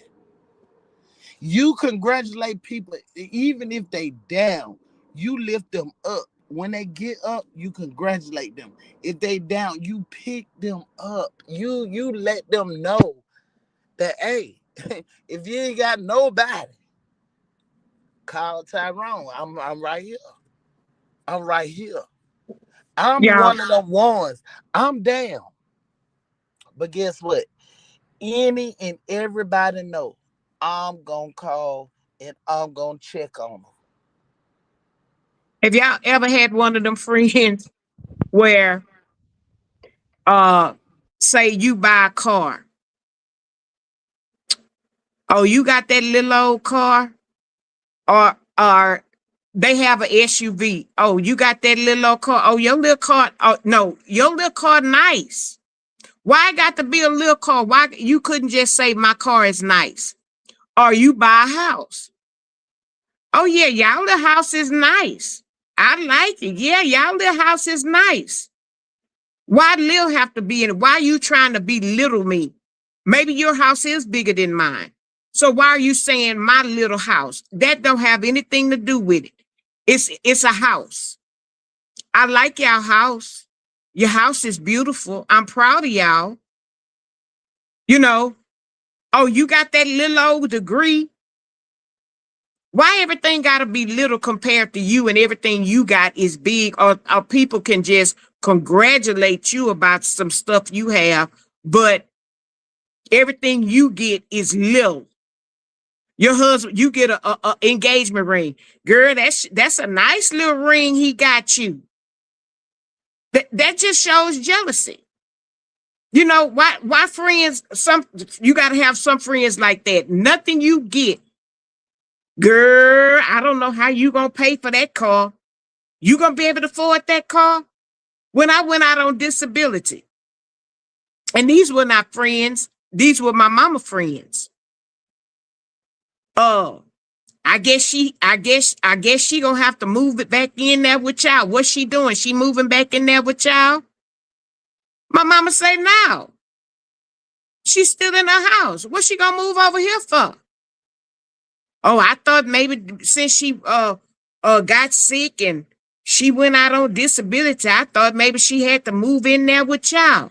You congratulate people even if they down. You lift them up. When they get up, you congratulate them. If they down, you pick them up. You let them know that, hey, if you ain't got nobody, call Tyrone. I'm right here. I'm right here. I'm Yeah. one of them ones. I'm down. But guess what? Any and everybody know I'm gonna call and I'm gonna check on them. Have y'all ever had one of them friends where uh say you buy a car? Oh, you got that little old car? Or they have an SUV. Oh, you got that little old car. Oh, your little car. Oh no, your little car nice. Why it got to be a little car? Why you couldn't just say my car is nice? Or you buy a house. Oh yeah, y'all little house is nice. I like it. Yeah, y'all little house is nice. Why Lil have to be in it? Why are you trying to belittle me? Maybe your house is bigger than mine. So why are you saying my little house? That don't have anything to do with it. It's a house. I like y'all house. Your house is beautiful. I'm proud of y'all. You know, oh, you got that little old degree. Why everything got to be little compared to you and everything you got is big, or people can just congratulate you about some stuff you have, but everything you get is little. Your husband, you get a engagement ring. Girl, that's a nice little ring he got you. That just shows jealousy. You know, why friends, some you gotta have some friends like that. Nothing you get, girl, I don't know how you gonna pay for that car. You gonna be able to afford that car? When I went out on disability, and these were not friends, these were my mama friends. Oh, I guess she gonna have to move it back in there with y'all. What's she doing? She moving back in there with y'all? My mama say no. She's still in her house. What's she gonna move over here for? Oh, I thought maybe since she got sick and she went out on disability, I thought maybe she had to move in there with y'all.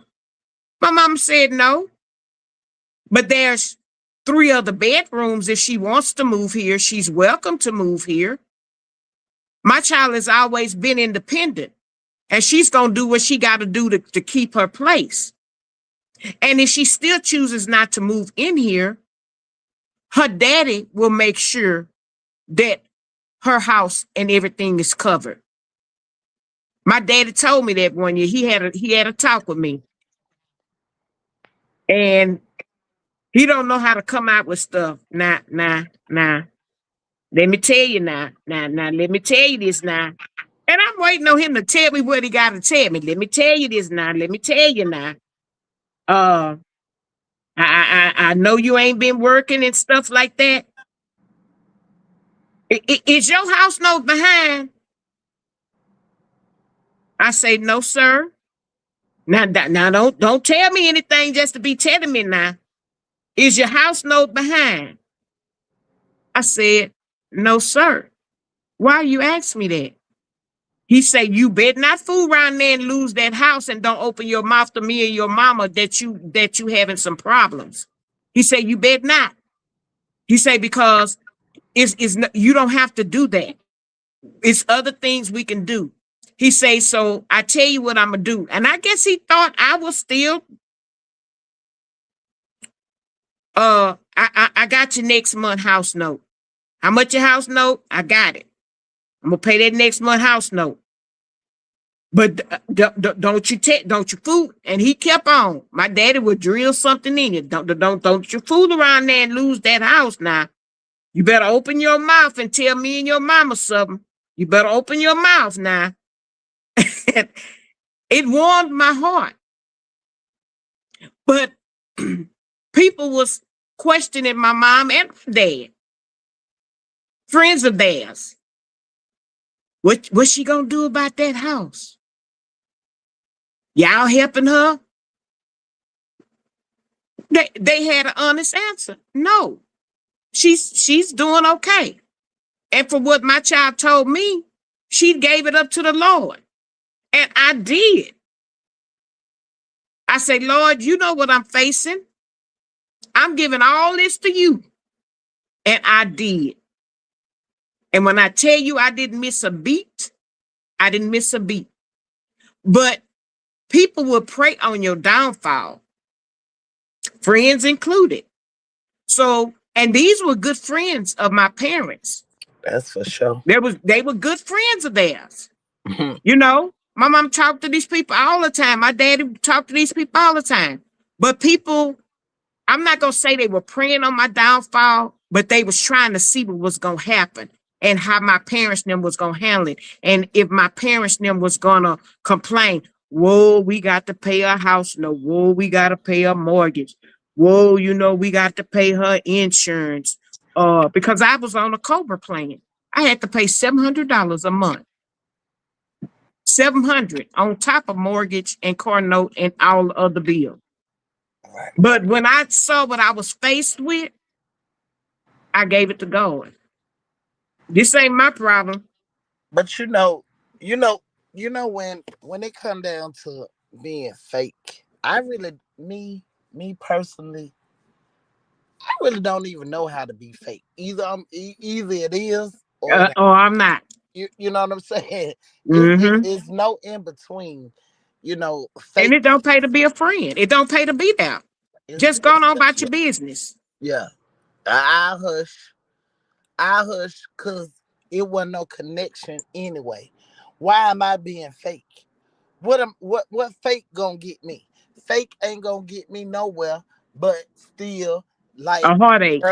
My mama said no. But there's 3 other bedrooms. If she wants to move here, she's welcome to move here. My child has always been independent, and she's gonna do what she gotta do to keep her place. And if she still chooses not to move in here, her daddy will make sure that her house and everything is covered. My daddy told me that one year. He had a talk with me. And he don't know how to come out with stuff. Nah. Let me tell you now, let me tell you this now. And I'm waiting on him to tell me what he got to tell me. Let me tell you this now. Let me tell you now. Uh, I know you ain't been working and stuff like that. Is your house note behind? I say, no, sir. Now don't tell me anything just to be telling me now. Is your house note behind? I said, no, sir. Why you ask me that? He said, you better not fool around there and lose that house and don't open your mouth to me and your mama that you having some problems. He said, you better not. He said, because you don't have to do that. It's other things we can do. He say, so I tell you what I'm gonna do. And I guess he thought I was still I got your next month house note. How much your house note? I got it. I'm gonna pay that next month house note. But don't you fool. And he kept on. My daddy would drill something in you. Don't you fool around there and lose that house now. You better open your mouth and tell me and your mama something. You better open your mouth now. It warmed my heart. But people was questioning my mom and my dad, friends of theirs. What's she gonna do about that house? Y'all helping her? They had an honest answer. No, she's doing okay. And for what my child told me, she gave it up to the Lord. And I did. I say, Lord, you know what I'm facing. I'm giving all this to you. And I did. And when I tell you I didn't miss a beat, I didn't miss a beat. But people will prey on your downfall, friends included. So, and these were good friends of my parents. That's for sure. They were good friends of theirs. You know, my mom talked to these people all the time. My daddy talked to these people all the time. But people, I'm not gonna say they were praying on my downfall, but they was trying to see what was gonna happen and how my parents them was gonna handle it. And if my parents them was gonna complain, whoa, we got to pay our house note. Whoa, we got to pay our mortgage. Whoa, we got to pay her insurance. Because I was on a COBRA plan. I had to pay $700 a month. 700 on top of mortgage and car note and all other bills. Right. But when I saw what I was faced with, I gave it to God. This ain't my problem. But when it come down to being fake, I really me personally, I really don't even know how to be fake. Either it is or it ain't. Or I'm not. You know what I'm saying? Mm-hmm. It's no in between. And Fake. it don't pay to be a friend. It don't pay to be there. Just going on about your business. Yeah. I hush. I hush because it wasn't no connection anyway. Why am I being fake? What fake gonna get me? Fake ain't gonna get me nowhere, but still like A heartache.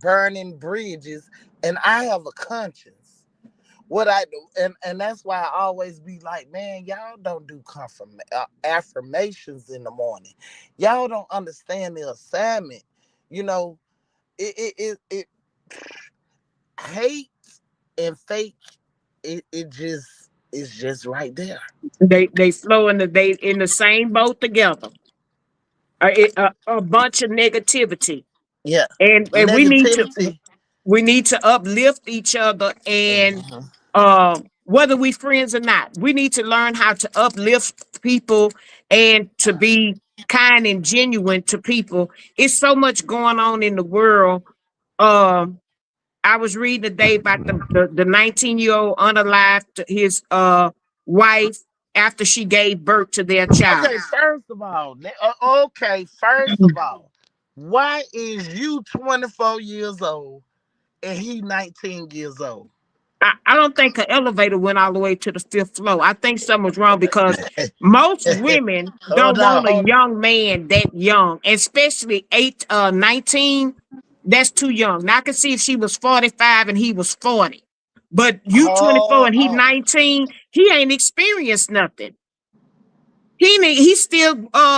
burning bridges. And I have a conscience. What I do, and that's why I always be like, man, y'all don't do affirmations in the morning. Y'all don't understand the assignment. You know, it hate and fake. It just it's just right there. They flow in the same boat together. A bunch of negativity, Yeah, and negativity. we need to uplift each other, and Mhm. whether we friends or not, we need to learn how to uplift people and to be kind and genuine to people. It's so much going on in the world. um I was reading today about the 19-year-old unalived his wife after she gave birth to their child. Okay, first of all, why is you 24 years old and he 19 years old? I don't think an elevator went all the way to the fifth floor. I think something was wrong because most women Hold don't on, want a hold young man that young, especially 19. That's too young. Now I can see if she was 45 and he was 40. But you 24 hold and he on. 19, he ain't experienced nothing. He's still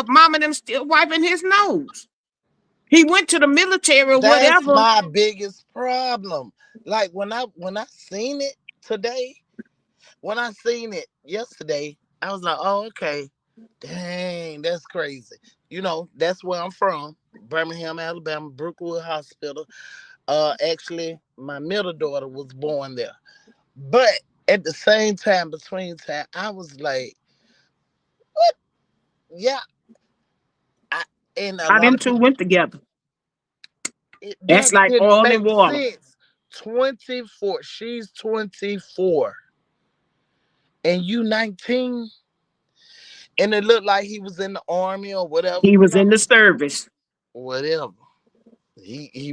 mama them still wiping his nose. He went to the military or That's whatever. my biggest problem. Like when I seen it today, when I seen it yesterday, I was like, oh, okay. Dang, that's crazy. That's where I'm from. Birmingham, Alabama, Brookwood Hospital. Actually, my middle daughter was born there. But at the same time, between time, I was like, yeah, I, and a How lot them of two people, went together. That's that like didn't oil and make water. sense. 24, she's 24, and you 19, and it looked like he was in the army or whatever, He was in the service. whatever. He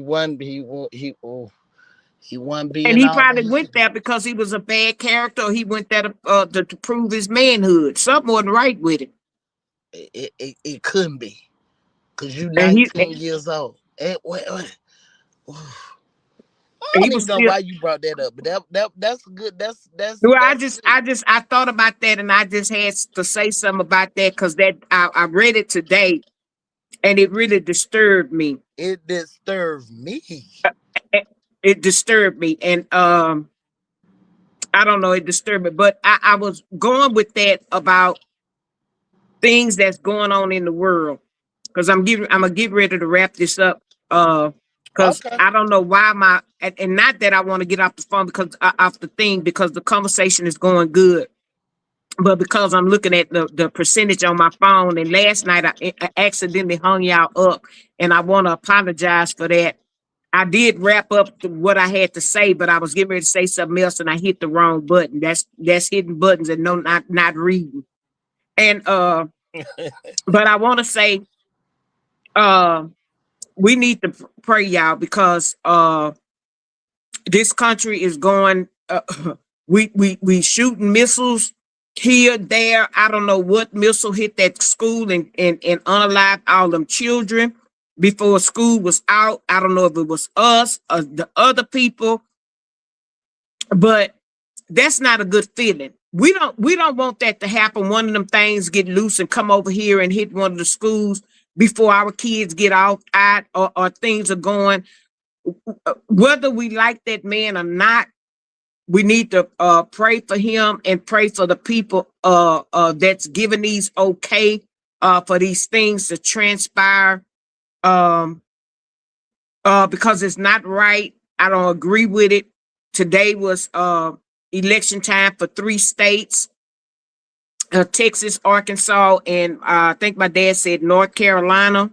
wasn't And being he all probably that he went said. there because he was a bad character, or he went there to prove his manhood. Something wasn't right with him. It couldn't be, because you And 19 years old. I he don't was even know still. why you brought that up, but that's good. Well, That's good. I thought about that, and I just had to say something about that because that I read it today, and it really disturbed me. It disturbed me. It, it disturbed me, and I don't know, it disturbed me, but I was going with that about things that's going on in the world because I'm gonna get ready to wrap this up. Because Okay. I don't know why and not that I want to get off the phone because off the thing because the conversation is going good, but because I'm looking at the percentage on my phone, and last night I accidentally hung y'all up, and I want to apologize for that. I did wrap up what I had to say, but I was getting ready to say something else, and I hit the wrong button. That's hitting buttons and no, not reading. And but I want to say, uh, we need to pray, y'all, because this country is going. We shooting missiles here, there. I don't know what missile hit that school and unalived all them children before school was out. I don't know if it was us or the other people, but that's not a good feeling. We don't want that to happen. One of them things get loose and come over here and hit one of the schools before our kids get out or things are going. Whether we like that man or not, we need to pray for him and pray for the people that's giving these okay for these things to transpire, um, because it's not right. I don't agree with it. Today was election time for 3 states: Texas, Arkansas, and I think my dad said North Carolina.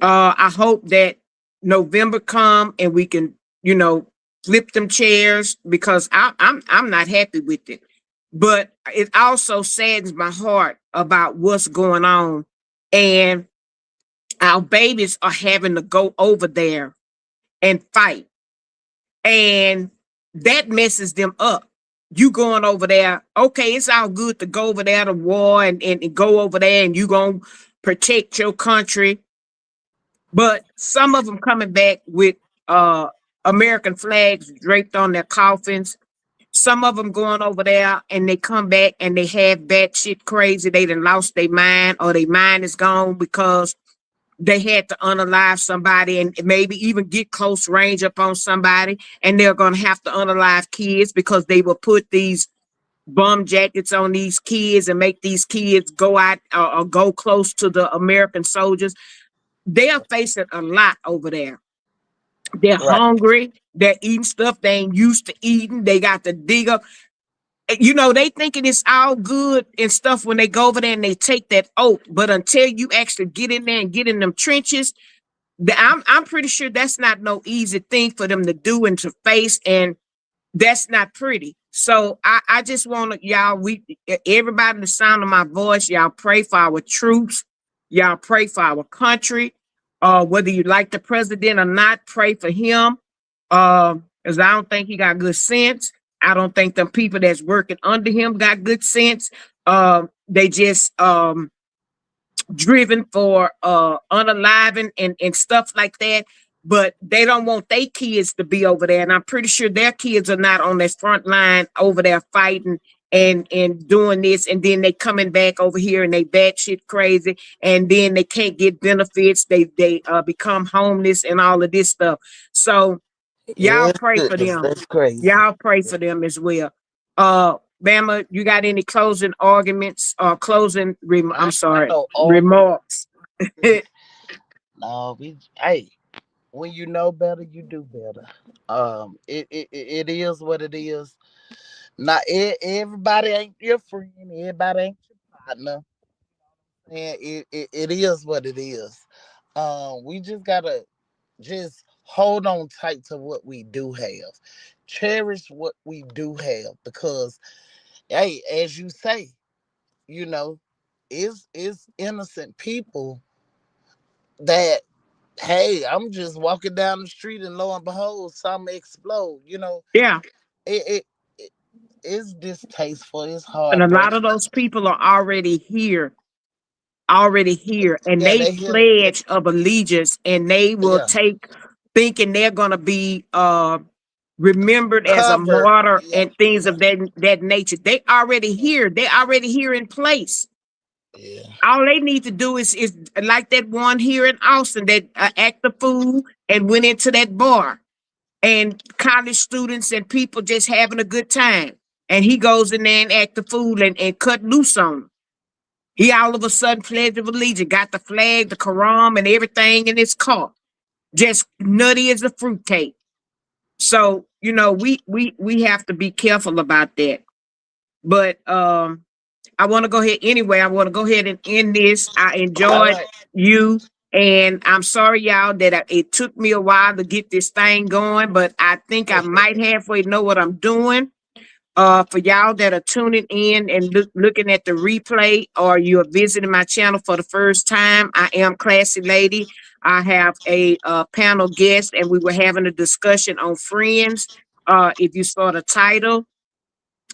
I hope that November come and we can, you know, flip them chairs because I'm not happy with it. But it also saddens my heart about what's going on, and our babies are having to go over there and fight. and that messes them up. You going over there, okay, it's all good to go over there to war and go over there and you gonna protect your country, but some of them coming back with uh American flags draped on their coffins. Some of them going over there and they come back and they have bad shit crazy. They done lost their mind or their mind is gone because they had to unalive somebody and maybe even get close range up on somebody. And they're going to have to unalive kids because they will put these bum jackets on these kids and make these kids go out or go close to the American soldiers. They are facing a lot over there. They're Right. hungry. They're eating stuff they ain't used to eating. They got to dig up. You know, they thinking it's all good and stuff when they go over there and they take that oath. But until you actually get in there and get in them trenches, I'm pretty sure that's not no easy thing for them to do and to face. And that's not pretty. So I just want to, y'all, everybody, the sound of my voice, y'all pray for our troops. Y'all pray for our country. Whether you like the president or not, pray for him. Because I don't think he got good sense. I don't think them people that's working under him got good sense. They just driven for unaliving and stuff like that. But they don't want their kids to be over there. And I'm pretty sure their kids are not on that front line over there fighting and doing this. And then they coming back over here and they batshit crazy. And then they can't get benefits. They become homeless and all of this stuff. So y'all Yes, pray for goodness, them. that's crazy. Y'all pray for them as well. Bama, you got any closing arguments or I I'm ain't got sorry, no argument. remarks? No, we hey, when you know better, you do better. It is what it is. Not everybody ain't your friend. Everybody ain't your partner. And it is what it is. We just gotta just hold on tight to what we do have. Cherish what we do have because, hey, as you say, you know, is innocent people that, hey, I'm just walking down the street and lo and behold, something explode. Yeah. It it, it it's distasteful. It's And a lot heartbreaking. of those people are already here, and Yeah, they they hear. Yeah, pledge of allegiance, and they will yeah. take thinking they're gonna be remembered as a Covered. martyr Yeah, and things yeah, of that nature. They already here. They already here in place. yeah. All they need to do is like that one here in Austin that act the fool and went into that bar and college students and people just having a good time. And he goes in there and act the fool and cut loose on them. He all of a sudden pledged of allegiance, got the flag, the Quran, and everything in his car. Just nutty as a fruitcake. So, you know, we have to be careful about that. But I want to go ahead anyway. I want to go ahead and end this. I All enjoyed right. you. And I'm sorry, y'all, that it took me a while to get this thing going, but I think I might halfway know what I'm doing. For y'all that are tuning in and looking at the replay, or you're visiting my channel for the first time, I am Classy Lady. I have a panel guest, and we were having a discussion on friends. If you saw the title.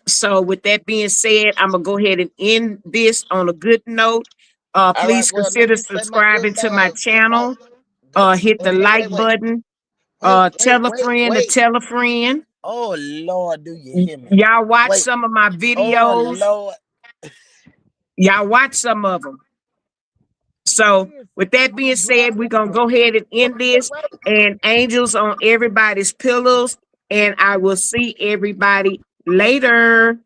So, with that being said, I'm gonna go ahead and end this on a good note. All right. Please Well, let consider me say my subscribing to my goodbyes. Good night. channel. Good. Hit the Wait, like wait, wait, button. wait, wait, Tell a wait, friend to wait. tell a friend. Oh Lord, do you hear me? Y'all watch Wait. some of my Oh videos. Lord. Y'all watch some of them. So, Listen, with that I'm gonna being get said, out we're of going to here. go ahead and Wait, end wait, this. wait. And angels on everybody's pillows. And I will see everybody later.